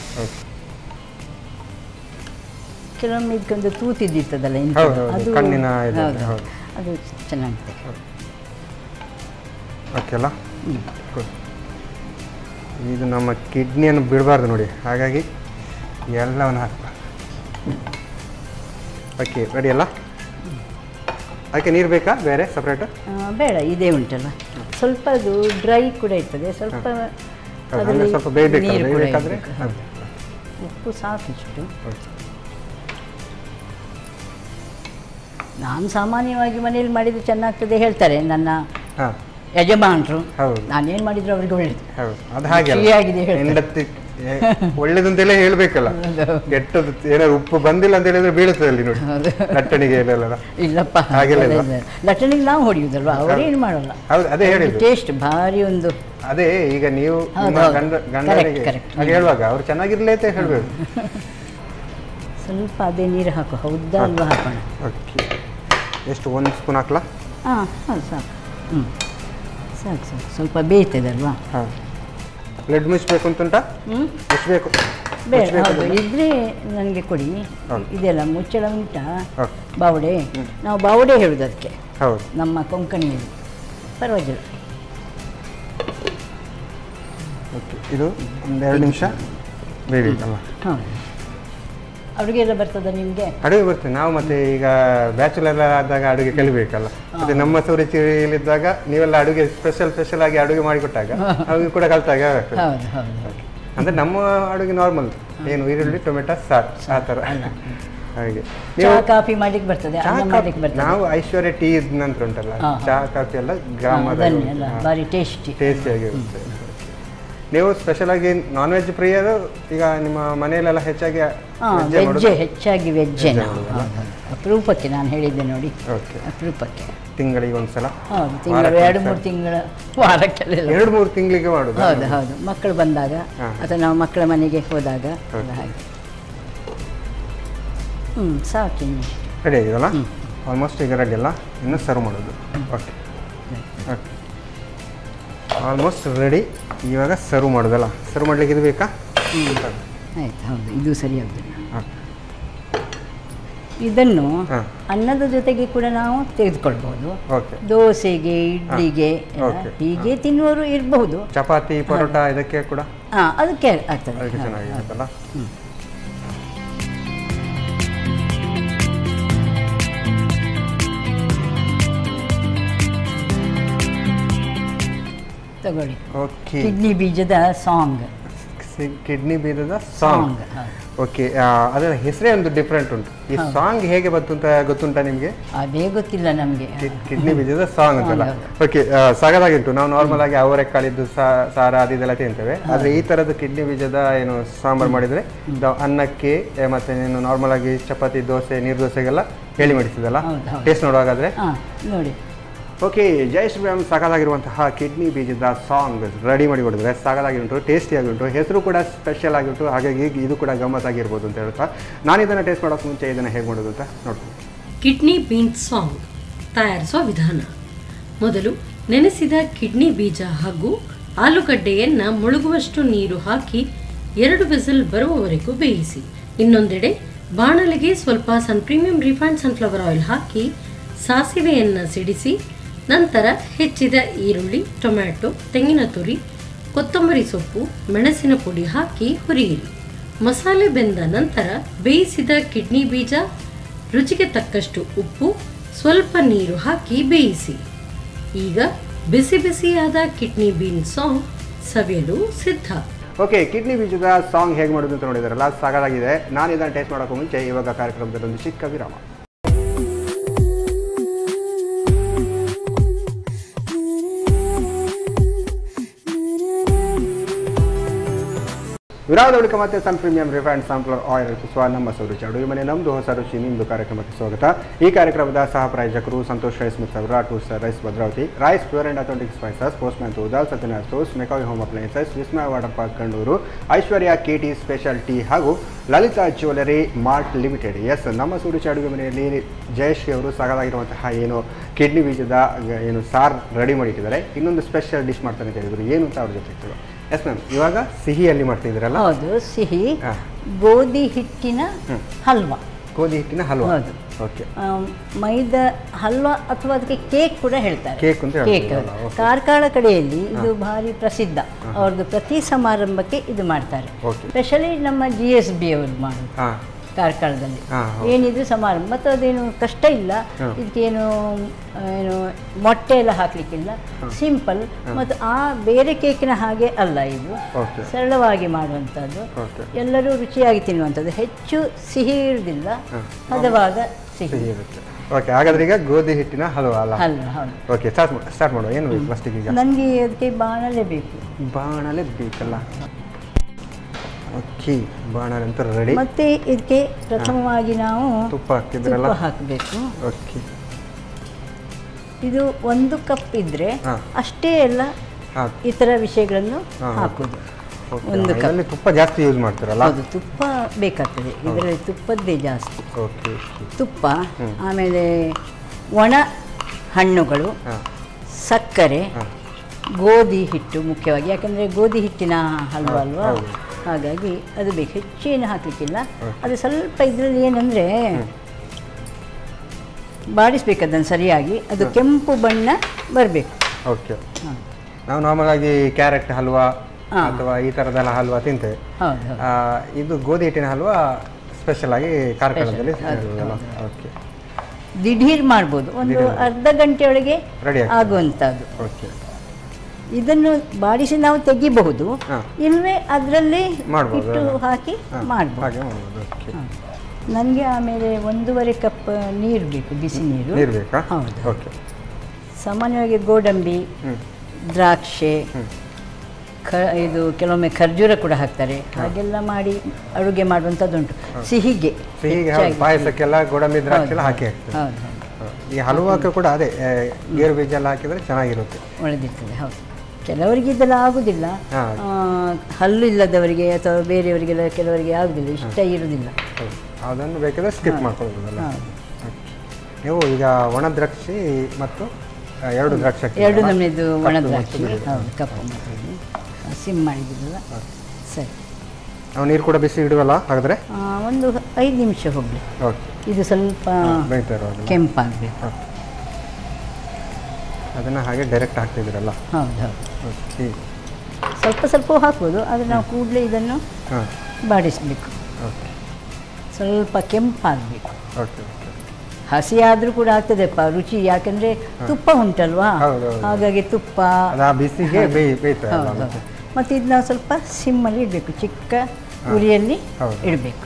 ಕೆಲವೊಮ್ಮೆ ಇದಕ್ಕೊಂದು ತೂತಿದ್ದಿರ್ತದಲ್ಲ ಅದು ಕಣ್ಣಿನ ಅದು ಚೆನ್ನಾಗಿದೆ. ಓಕೆಲ್ಲ, ಇದು ನಮ್ಮ ಕಿಡ್ನಿಯನ್ನು ಬಿಡಬಾರ್ದು ನೋಡಿ, ಹಾಗಾಗಿ ಎಲ್ಲವನ್ನು ಹಾಕ್ಬಾರ್ದು. ಓಕೆ, ರೆಡಿ ಅಲ್ಲ? ಅದಕ್ಕೆ ನೀರು ಬೇಕಾ ಬೇರೆ ಸಪ್ರೇಟು? ಬೇಡ, ಇದೇ ಉಂಟಲ್ಲ. ಸ್ವಲ್ಪ ಅದು ಡ್ರೈ ಕೂಡ ಇರ್ತದೆ, ಸ್ವಲ್ಪ ಸ್ವಲ್ಪ ಬೇಯಬೇಕಾದ್ರೆ ಉಪ್ಪು ಸಾಕು ಇಷ್ಟು. ನಾನು ಸಾಮಾನ್ಯವಾಗಿ ಮನೇಲಿ ಮಾಡಿದರೆ ಚೆನ್ನಾಗ್ತದೆ ಹೇಳ್ತಾರೆ ನನ್ನ ಯಜಮಾನರು. ನಾನೇನು ಮಾಡಿದ್ರು ಅವ್ರಿಗೆ ಒಳ್ಳೇದು. ಅದು ಹಾಗೆ ಒಳ್ಳೇದಂತೆಲ್ಲ ಹೇಳ್ಬೇಕಲ್ಲ, ಕೆಟ್ಟದ್ದು ಏನಾದ್ರು ಉಪ್ಪು ಬಂದಿಲ್ಲ ಅಂತ ಹೇಳಿದ್ರೆ ಬೀಳುತ್ತದೆ ಅಲ್ಲಿ ನೋಡಿ ಲಟ್ಟಣಿಗೆ. ಇಲ್ಲಪ್ಪ, ಲಟ್ಟಣಿಗೆ ನಾವು ಹೊಡೆಯುವುದಲ್ವ, ಅವರೇನು ಮಾಡಲ್ಲ. ಹೌದು, ಅದೇ ಹೇಳಿ ಟೇಸ್ಟ್ ಭಾರಿ ಒಂದು. ಅದೇ ಈಗ ನೀವು ಗಂಡನಿಗೆ ಹಾಗೆ ಹೇಳುವಾಗ ಅವ್ರು ಚೆನ್ನಾಗಿರ್ಲಿ ಅಂತ ಹೇಳ್ಬೇಕು. ಸ್ವಲ್ಪ ಅದೇ ನೀರು ಹಾಕು, ಹೌದಾ ಅಲ್ವಾ? ಹಾಕೋಣ. ಓಕೆ, ಎಷ್ಟು 1 ಸ್ಪೂನ್ ಹಾಕ್ಲಾ? ಹಾಂ, ಹೌದು ಸಾಕು. ಸಾಕು ಸಾಕು, ಸ್ವಲ್ಪ ಬೇಯ್ತದಲ್ವಾ? ಹಾಂ. ಬ್ಲೆಡ್ ಮುಚ್ಚಬೇಕು ಅಂತುಂಟಾ? ಮುಚ್ಚಬೇಕು? ಬೇಡ, ಹೌದು, ಇದ್ರೆ ನನಗೆ ಕೊಡಿ. ಇದೆಲ್ಲ ಮುಚ್ಚಳ ಉಂಟಾ? ಬಾವಡೆ, ನಾವು ಬಾವಡೆ ಹೇಳುದು ಅದಕ್ಕೆ. ಹೌದು, ನಮ್ಮ ಕೊಂಕಣಿಯಲ್ಲಿ. ಪರವಾಗಿಲ್ಲ. ಓಕೆ, ಇದು 1-2 ನಿಮಿಷ ಬೇಯಬೇಕಲ್ಲ? ಹೌದು. ಅಡುಗೆ ಎಲ್ಲ ಬರ್ತದ ನಿಮಗೆ? ಅಡುಗೆ ಬರ್ತದೆ. ನಾವು ಮತ್ತೆ ಈಗ ಬ್ಯಾಚುಲರ್ ಆದಾಗ ಅಡುಗೆ ಕಲಿಬೇಕಲ್ಲ. ಮತ್ತೆ ನಮ್ಮ ಸುರುಚಿಯಲ್ಲಿದ್ದಾಗ ನೀವೆಲ್ಲ ಅಡುಗೆ ಸ್ಪೆಷಲ್ ಆಗಿ ಅಡುಗೆ ಮಾಡಿಕೊಟ್ಟಾಗ ಅಡುಗೆ ಕೂಡ ಕಲ್ತಾಗ ಆಗ್ತದೆ. ಅಂದ್ರೆ ನಮ್ಮ ಅಡುಗೆ ನಾರ್ಮಲ್, ಏನು ಈರುಳ್ಳಿ ಟೊಮೆಟೊ ಸಾರು ಆ ಥರ. ಹಾಗೆ ಕಾಫಿ ಮಾಡ್ಲಿಕ್ಕೆ ಬರ್ತದೆ, ನಾವು ಐಶ್ವರ್ಯ ಟೀ ನಂತರ ಉಂಟಲ್ಲ, ಚಹಾ ಕಾಫಿ ಎಲ್ಲ ಗ್ರಾಮದ ಭಾರಿ ಟೇಸ್ಟಿಯಾಗಿರುತ್ತೆ. ನೀವು ಸ್ಪೆಷಲ್ ಆಗಿ ನಾನ್ ವೆಜ್ ಪ್ರಿಯರು? ಈಗ ನಿಮ್ಮ ಮನೆಯಲ್ಲೆಲ್ಲ ಹೆಚ್ಚಾಗಿ ಹೆಚ್ಚಾಗಿ ವೆಜ್ಜೆ. ಅಪರೂಪಕ್ಕೆ ನಾನು ಹೇಳಿದ್ದೆ ನೋಡಿ, ಅಪರೂಪಕ್ಕೆ. ತಿಂಗಳಿಗೆ ಒಂದ್ಸಲ? ಹೌದು, ತಿಂಗಳು 2-3 ತಿಂಗಳ, ವಾರಕ್ಕೆಲ್ಲ 2-3 ತಿಂಗಳಿಗೆ ಮಾಡುದು. ಹೌದು ಹೌದು, ಮಕ್ಕಳು ಬಂದಾಗ ಅಥವಾ ನಾವು ಮಕ್ಕಳ ಮನೆಗೆ ಹೋದಾಗ ಹಾಗೆ. ಸಾಕು. ರೆಡಿ ಆಗಿದಲ್ಲ? ಆಲ್ಮೋಸ್ಟ್ ಈಗ ರೆಡಿ ಅಲ್ಲ, ಇನ್ನು ಸರ್ವ್ ಮಾಡೋದು. Okay okay, almost ready. ಇವಾಗ ಸರ್ವ್ ಮಾಡೋದಲ್ಲ? ಸರ್ವ್ ಮಾಡ್ಲಿಕ್ಕೆ ಇದು ಬೇಕಾ? ಆಯ್ತು, ಹೌದು, ಇದು ಸರಿಯಾಗುದಿಲ್ಲ. ಇದನ್ನು ಅನ್ನದ ಜೊತೆಗೆ ಕೂಡ ನಾವು ತೆಗೆದುಕೊಳ್ಬಹುದು. ದೋಸೆಗೆ, ಇಡ್ಲಿಗೆ ಹೀಗೆ ತಿನ್ನುವವರು ಇರಬಹುದು. ಚಪಾತಿ, ಪರೋಟ ಇದಕ್ಕೆ ಕೂಡ ಅದಕ್ಕೆ ಆಗ್ತದೆ. ಚೆನ್ನಾಗಿರುತ್ತಲ್ಲ. ತಗೊಳ್ಳಿ. ಕಿಡ್ನಿ ಬೀಜದ ಸಾಂಗ್. ಕಿಡ್ನಿ ಬೀಜದ ಸಾಂಗ್. ಓಕೆ, ಅದರ ಹೆಸರೇ ಒಂದು ಡಿಫ್ರೆಂಟ್ ಉಂಟು. ಈ ಸಾಂಗ್ ಹೇಗೆ ಬಂತು ಅಂತ ಗೊತ್ತುಂಟಾ ನಿಮಗೆ? ಅದೇ ಗೊತ್ತಿಲ್ಲ ನಮಗೆ. ಕಿಡ್ನಿ ಬೀಜದ ಸಾಂಗ್ ಅಂತಲ್ಲ? ಓಕೆ, ಸಾಗದಾಗಿಂಟು. ನಾವು ನಾರ್ಮಲ್ ಆಗಿ ಅವರೆಕಾಳಿದ್ದು ಸಾರ ಅದೆಲ್ಲ ತಿಂತೇವೆ. ಆದ್ರೆ ಈ ತರದ ಕಿಡ್ನಿ ಬೀಜದ ಏನು ಸಾಂಬಾರ್ ಮಾಡಿದ್ರೆ ಅನ್ನಕ್ಕೆ ಮತ್ತೆ ನೀನು ನಾರ್ಮಲ್ ಆಗಿ ಚಪಾತಿ, ದೋಸೆ, ನೀರು ದೋಸೆಗೆಲ್ಲ ಹೇಳಿ ಮಾಡಿಸಿದಲ್ಲ. ಟೇಸ್ಟ್ ನೋಡುವಾಗಾದ್ರೆ ನೋಡಿ. ಓಕೆ, ಜೈ ಶ್ರೀರಾಮ್. ಸಾಕಾಗಿರುವಂತಹ ಕಿಡ್ನಿ ಬೀಜದ ಸಾಂಗ್ ರೆಡಿ ಮಾಡಿ ಕೊಡಿದ್ರೆ ಸಾಕಾಗಿ ಉಂಟು, ಟೇಸ್ಟಿಯಾಗಿ ಉಂಟು, ಹೆಸರು ಕೂಡ ಸ್ಪೆಷಲ್ ಆಗಿತ್ತು. ಹಾಗಾಗಿ ಇದು ಕೂಡ ಗಮ್ಮತ್ತಾಗಿರ್ಬೋದು ಅಂತ ಹೇಳ್ತಾ ನಾನು ಇದನ್ನು ಟೇಸ್ಟ್ ಮಾಡೋಕೆ ಮುಂಚೆ ಇದನ್ನು ಹೇಗೆ ಮಾಡೋದು ಅಂತ ನೋಡ್ತೀನಿ. ಕಿಡ್ನಿ ಬೀನ್ಸ್ ಸಾಂಗ್ ತಯಾರಿಸುವ ವಿಧಾನ. ಮೊದಲು ನೆನೆಸಿದ ಕಿಡ್ನಿ ಬೀಜ ಹಾಗೂ ಆಲೂಗಡ್ಡೆಯನ್ನು ಮುಳುಗುವಷ್ಟು ನೀರು ಹಾಕಿ 2 ವಿಸಿಲ್ ಬರುವವರೆಗೂ ಬೇಯಿಸಿ. ಇನ್ನೊಂದೆಡೆ ಬಾಣಲೆಗೆ ಸ್ವಲ್ಪ ಪ್ರೀಮಿಯಂ ರಿಫೈನ್ಡ್ ಸನ್ಫ್ಲವರ್ ಆಯಿಲ್ ಹಾಕಿ ಸಾಸಿವೆಯನ್ನು ಸಿಡಿಸಿ ನಂತರ ಹೆಚ್ಚಿದ ಈರುಳ್ಳಿ, ಟೊಮ್ಯಾಟೊ, ತೆಂಗಿನ ತುರಿ, ಕೊತ್ತಂಬರಿ ಸೊಪ್ಪು, ಮೆಣಸಿನ ಪುಡಿ ಹಾಕಿ ಹುರಿಯಿರಿ. ಮಸಾಲೆ ಬೆಂದ ನಂತರ ಬೇಯಿಸಿದ ಕಿಡ್ನಿ ಬೀಜ, ರುಚಿಗೆ ತಕ್ಕಷ್ಟು ಉಪ್ಪು, ಸ್ವಲ್ಪ ನೀರು ಹಾಕಿ ಬೇಯಿಸಿ. ಈಗ ಬಿಸಿ ಬಿಸಿಯಾದ ಕಿಡ್ನಿ ಬೀನ್ಸ್ ಸಾಂಗ್ ಸವಿಯಲು ಸಿದ್ಧ. ಓಕೆ, ಕಿಡ್ನಿ ಬೀಜದ ಸಾಂಗ್ ಹೇಗೆ ಮಾಡೋದು ಅಂತ ನೋಡಿದಾರಲ್ಲ, ಸಾಕಾಗಿದೆ. ನಾನು ಇದನ್ನು ಟೇಸ್ಟ್ ಮಾಡೋಕ್ಕೂ ಮುಂಚೆ ಇವಾಗ ಕಾರ್ಯಕ್ರಮದಲ್ಲಿ ಒಂದು ಚಿಕ್ಕ ವಿರಾಮ. ವಿರಾಮದ ಬಳಿಕ ಮತ್ತೆ ಸನ್ ಪ್ರೀಮಿಯಂ ರಿಫೈನ್ಡ್ ಸನ್ಫ್ಲವರ್ ಆಯಿಲ್ ರೂಪಿಸುವ ನಮ್ಮ ಸುರುಚಿ ಅಡುಗೆ ಮನೆ ನಮ್ಮದು ಹೊಸ ರುಚಿ ನಿಮ್ಮದು ಕಾರ್ಯಕ್ರಮಕ್ಕೆ ಸ್ವಾಗತ. ಈ ಕಾರ್ಯಕ್ರಮದ ಸಹ ಪ್ರಾಯೋಜಕರು ಸಂತೋಷ್ ರೈಸ್ ಮಿಕ್ಸ್ ಅವರ 2 star rice Bhadravati, rice pure and authentic spices, Postman toor dal, Satyanarayana stores, McCoy home appliances, Vismaya water park Kannur, Aishwarya KT special tea ಹಾಗೂ Lalitha jewellery mart limited. Yes, ನಮ್ಮ ಸುರುಚಿ ಅಡುಗೆ ಮನೆಯಲ್ಲಿ ಜಯಶ್ರೀ ಅವರು ಸಾಕಾಗಿರುವಂತಹ ಏನು ಕಿಡ್ನಿ ಬೀಜದ ಏನು ಸಾರ್ ರೆಡಿ ಮಾಡಿಟ್ಟಿದ್ದಾರೆ. ಇನ್ನೊಂದು ಸ್ಪೆಷಲ್ ಡಿಶ್ ಮಾಡ್ತಾನೆ ಅಂತ ಹೇಳಿದ್ರು, ಏನು ಅಂತ ಅವ್ರ ಜೊತೆ. ಎಸ್ ಮ್ಯಾಮ್, ಇವಾಗ ಸಿಹಿಯಲ್ಲಿ ಮಾಡ್ತಿದ್ದೀರಲ್ಲ? ಹೌದು, ಸಿಹಿ ಗೋಧಿ ಹಿಟ್ಟಿನ ಹಲ್ವಾ. ಗೋಧಿ ಹಿಟ್ಟಿನ ಹಲ್ವಾ. ಹೌದು. ಓಕೆ. ಮೈದಾ ಹಲ್ವಾ ಅಥವಾ ಅದಕ್ಕೆ ಕೇಕ್ ಕೂಡ ಹೇಳ್ತಾರೆ. ಕೇಕ್ ಅಂತ ಕೇಕ್ ಕಾರ್ಕಳ ಕಡೆಯಲ್ಲಿ ಇದು ಭಾರಿ ಪ್ರಸಿದ್ಧ. ಅವ್ರದ್ದು ಪ್ರತಿ ಸಮಾರಂಭಕ್ಕೆ ಇದು ಮಾಡ್ತಾರೆ. ಸ್ಪೆಷಲಿ ನಮ್ಮ GSB ಅವರು ಮಾಡೋದು ಕಾರ್ಕಳದಲ್ಲಿ. ಏನಿದ್ರು ಸಮಾರಂಭ ಮತ್ತು ಅದೇನು ಕಷ್ಟ ಇಲ್ಲ. ಇದಕ್ಕೇನು ಏನು ಮೊಟ್ಟೆ ಎಲ್ಲ ಹಾಕ್ಲಿಕ್ಕಿಲ್ಲ, ಸಿಂಪಲ್. ಮತ್ತು ಆ ಬೇರೆ ಕೇಕಿನ ಹಾಗೆ ಅಲ್ಲ, ಇದು ಸರಳವಾಗಿ ಮಾಡುವಂಥದ್ದು, ಎಲ್ಲರೂ ರುಚಿಯಾಗಿ ತಿನ್ನುವಂಥದ್ದು. ಹೆಚ್ಚು ಸಿಹಿ ಇರುವುದಿಲ್ಲ, ಹದವಾದ ಸಿಹಿ ಇರುತ್ತೆ. ಓಕೆ, ಹಾಗಾದ್ರೆ ಈಗ ಗೋಧಿ ಹಿಟ್ಟಿನ ಹಲ್ವಾ ಅಲ್ಲ? ಹಲ್ವಾ, ಹೌದು. ಓಕೆ, ಸ್ಟಾರ್ಟ್ ಮಾಡುವ. ಏನು ಬೇಕು ಫಸ್ಟಿಗೆ? ಈಗ ನನಗೆ ಅದಕ್ಕೆ ಬಾಣಲೆ ಬೇಕು. ಬಾಣಲೆ ಬೇಕಲ್ಲ? ಓಕೆ, ಬಾಣಲೆ ಅಂತ ರೆಡಿ. ಮತ್ತೆ ಇದಕ್ಕೆ ಪ್ರಥಮವಾಗಿ ನಾವು ತುಪ್ಪ ಹಾಕಬೇಕು. ಓಕೆ. ಇದು 1 ಕಪ್ ಇದ್ರೆ ಅಷ್ಟೇ ಎಲ್ಲ ಇತರ ವಿಷಯಗಳನ್ನು ಹಾಕೋದು. 1 ಕಪ್ ತುಪ್ಪ ಜಾಸ್ತಿ ಯೂಸ್ ಮಾಡ್ತಾರಲ್ಲ? ಹೌದು, ತುಪ್ಪ ಬೇಕಾಗ್ತದೆ ಇದರಲ್ಲಿ, ತುಪ್ಪದ್ದೇ ಜಾಸ್ತಿ. ಓಕೆ. ತುಪ್ಪ, ಆಮೇಲೆ ಒಣ ಹಣ್ಣುಗಳು, ಸಕ್ಕರೆ, ಗೋಧಿ ಹಿಟ್ಟು ಮುಖ್ಯವಾಗಿ, ಯಾಕಂದರೆ ಗೋಧಿ ಹಿಟ್ಟಿನ ಹಲ್ವಾ ಅಲ್ವಾ, ಹಾಗಾಗಿ ಅದು ಬೇಕು. ಹೆಚ್ಚೇನು ಹಾಕಲಿಕ್ಕಿಲ್ಲ. ಅದು ಸ್ವಲ್ಪ ಇದರಲ್ಲಿ ಏನಂದರೆ ಬಾಡಿಸ್ಬೇಕು ಅದನ್ನು ಸರಿಯಾಗಿ, ಅದು ಕೆಂಪು ಬಣ್ಣ ಬರಬೇಕು. ಓಕೆ. ನಾವು ನಾರ್ಮಲ್ ಆಗಿ ಕ್ಯಾರೆಟ್ ಹಲ್ವಾ ಅಥವಾ ಈ ಥರದೆಲ್ಲ ಹಲ್ವಾ ತಿಂತೇವೆ. ಇದು ಗೋಧಿ ಹಿಟ್ಟಿನ ಹಲ್ವಾ ಸ್ಪೆಷಲ್ ಆಗಿ ಕಾರ್ಕಳದಲ್ಲಿ. ಓಕೆ. ದಿಢೀರ್ ಮಾಡ್ಬೋದು, ಒಂದು ಅರ್ಧ ಗಂಟೆಯೊಳಗೆ ಆಗುವಂಥದ್ದು. ಓಕೆ. ಇದನ್ನು ಬಾಡಿಸಿ ನಾವು ತೆಗಿಬಹುದು, ಇಲ್ಲವೇ ಅದರಲ್ಲಿ ಇಟ್ಟು ಹಾಕಿ ಮಾಡಬಹುದು. ನನಗೆ ಆಮೇಲೆ 1.5 ಕಪ್ ನೀರು ಬೇಕು, ಬಿಸಿ ನೀರು. ಹೌದು. ಸಾಮಾನ್ಯವಾಗಿ ಗೋಡಂಬಿ, ದ್ರಾಕ್ಷೆ, ಇದು ಕೆಲವೊಮ್ಮೆ ಖರ್ಜೂರ ಕೂಡ ಹಾಕ್ತಾರೆ. ಹಾಗೆಲ್ಲ ಮಾಡಿ ಅಡುಗೆ ಮಾಡುವಂಥದ್ದುಂಟು. ಸಿಹಿಗೆ ಪಾಯಸಕ್ಕೆಲ್ಲ ಗೋಡಂಬಿ ದ್ರಾಕ್ಷಿ ಎಲ್ಲ ಹಾಕಿ ಹಾಕ್ತಾರೆ. ಈ ಹಲ್ವಾಕ್ಕೆ ಕೂಡ ಅದೇ ಗೇರು ಬೀಜ ಎಲ್ಲ ಹಾಕಿದರೆ ಚೆನ್ನಾಗಿರುತ್ತೆ, ಒಳ್ಳೆದಿರ್ತದೆ. ಹೌದು. ಕೆಲವರಿಗೆ ಇದೆಲ್ಲ ಆಗುದಿಲ್ಲ, ಹಲ್ಲು ಇಲ್ಲದವರಿಗೆ ಅಥವಾ ಬೇರೆಯವರಿಗೆಲ್ಲ ಕೆಲವರಿಗೆ ಆಗುದಿಲ್ಲ, ಇಷ್ಟ ಇರುವುದಿಲ್ಲ. ಅದನ್ನು ಬೇಕಾದರೆ ಸ್ಕಿಪ್ ಮಾಡ್ಕೊಳ್ಬೋದಲ್ಲ. ನೀವು ಈಗ ಒಣ ದ್ರಾಕ್ಷಿ ಮತ್ತು 2 ದ್ರಾಕ್ಷಿ, 2 ನಮೂನೆದು ಒಣ ದ್ರಾಕ್ಷಿ. ಹೌದು, ಕಪ್ಪು ಮಾಡ್ತೀವಿ, ಸಿಮ್ ಮಾಡಿದ್ರಲ್ಲ. ಸರಿ, ನಾವು ನೀರು ಕೂಡ ಬಿಸಿ ಇಡುವಲ್ಲ ಹಾಗಾದರೆ? ಒಂದು 5 ನಿಮಿಷ ಹೋಗಲಿ. ಇದು ಸ್ವಲ್ಪ ಕೆಂಪಾಗಬೇಕು. ಅದನ್ನು ಹಾಗೆ ಡೈರೆಕ್ಟ್ ಹಾಕ್ತಿದ್ದೀರಲ್ಲ? ಹೌದು ಹೌದು. ಸ್ವಲ್ಪ ಸ್ವಲ್ಪ ಹಾಕ್ಬೋದು, ಆದರೆ ನಾವು ಕೂಡಲೇ ಇದನ್ನು ಬಾಡಿಸಬೇಕು. ಸ್ವಲ್ಪ ಕೆಂಪಾಗಬೇಕು. ಹಸಿ ಆದರೂ ಕೂಡ ಆಗ್ತದೆಪ್ಪ ರುಚಿ, ಯಾಕಂದರೆ ತುಪ್ಪ ಉಂಟಲ್ವಾ, ಹಾಗಾಗಿ ತುಪ್ಪ ಬಿಸಿಗೆ ಹೌದು. ಮತ್ತು ಇದು ನಾವು ಸ್ವಲ್ಪ ಸಿಮ್ಮಲ್ಲಿ ಇಡಬೇಕು, ಚಿಕ್ಕ ಉರಿಯಲ್ಲಿ ಇಡಬೇಕು.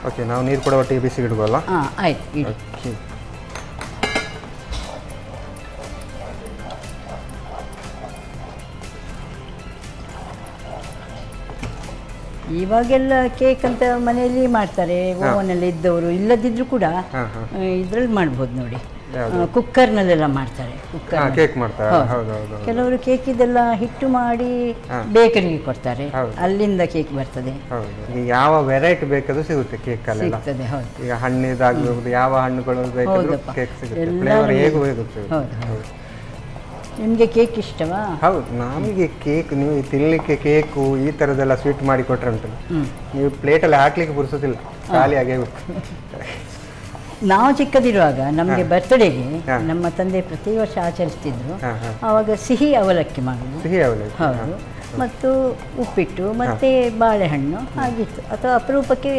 ಓಕೆ, ನಾವು ನೀರು ಕೂಡ ಒಟ್ಟಿಗೆ ಬಿಸಿ ಇಡ್ಬೋಲ್ಲ? ಆಯ್ತು, ಇಡಿ. ಇವಾಗೆಲ್ಲ ಕೇಕ್ ಅಂತ ಮನೆಯಲ್ಲಿ ಮಾಡ್ತಾರೆ, ಓವನಲ್ಲಿ ಇದ್ದವರು. ಇಲ್ಲದಿದ್ರು ಕೂಡ ಇದ್ರಲ್ಲಿ ಮಾಡ್ಬೋದು ನೋಡಿ, ಕುಕ್ಕರ್ನಲ್ಲೆಲ್ಲ ಮಾಡ್ತಾರೆ. ಕೆಲವರು ಕೇಕ್ ಇದೆಲ್ಲ ಹಿಟ್ಟು ಮಾಡಿ ಬೇಕರಿಗೆ ಕೊಡ್ತಾರೆ, ಅಲ್ಲಿಂದ ಕೇಕ್ ಬರ್ತದೆ. ಯಾವ ವೆರೈಟಿ ಬೇಕಾದ್ರೂ ಸಿಗುತ್ತೆ ಕೇಕ್ ಅಲ್ಲಿ, ಸಿಗ್ತದೆ. ಹೌದು. ಈಗ ಹಣ್ಣಿದಾಗಬಹುದು, ಯಾವ ಹಣ್ಣುಗಳು ಬೇಕಾದ್ರೂ ಕೇಕ್ ಸಿಗುತ್ತೆ. ಫ್ಲೇವರ್ ಹೇಗೂ ಹೋಗುತ್ತೆ. ಹೌದು. ನಿಮಗೆ ಕೇಕ್ ಇಷ್ಟವಾ? ಹೌದು, ನಮಗೆ ಕೇಕ್, ನೀವು ತಿನ್ನಲಿಕ್ಕೆ ಕೇಕು ಈ ಥರದ್ದೆಲ್ಲ ಸ್ವೀಟ್ ಮಾಡಿ ಕೊಟ್ಟರೆ ಉಂಟು, ನೀವು ಪ್ಲೇಟಲ್ಲಿ ಹಾಕ್ಲಿಕ್ಕೆ ಪುರ್ಸೋದಿಲ್ಲ, ಖಾಲಿ ಆಗೇ ನಾವು ಚಿಕ್ಕದಿರುವಾಗ ನಮಗೆ ಬರ್ತ್ಡೇಗೆ ನಮ್ಮ ತಂದೆ ಪ್ರತಿ ವರ್ಷ ಆಚರಿಸ್ತಿದ್ರು. ಆವಾಗ ಸಿಹಿ ಅವಲಕ್ಕಿ ಮಾಡೋದು. ಹೌದು, ಮತ್ತು ಉಪ್ಪಿಟ್ಟು ಮತ್ತು ಬಾಳೆಹಣ್ಣು ಆಗಿತ್ತು. ಅಥವಾ ಅಪರೂಪಕ್ಕೆ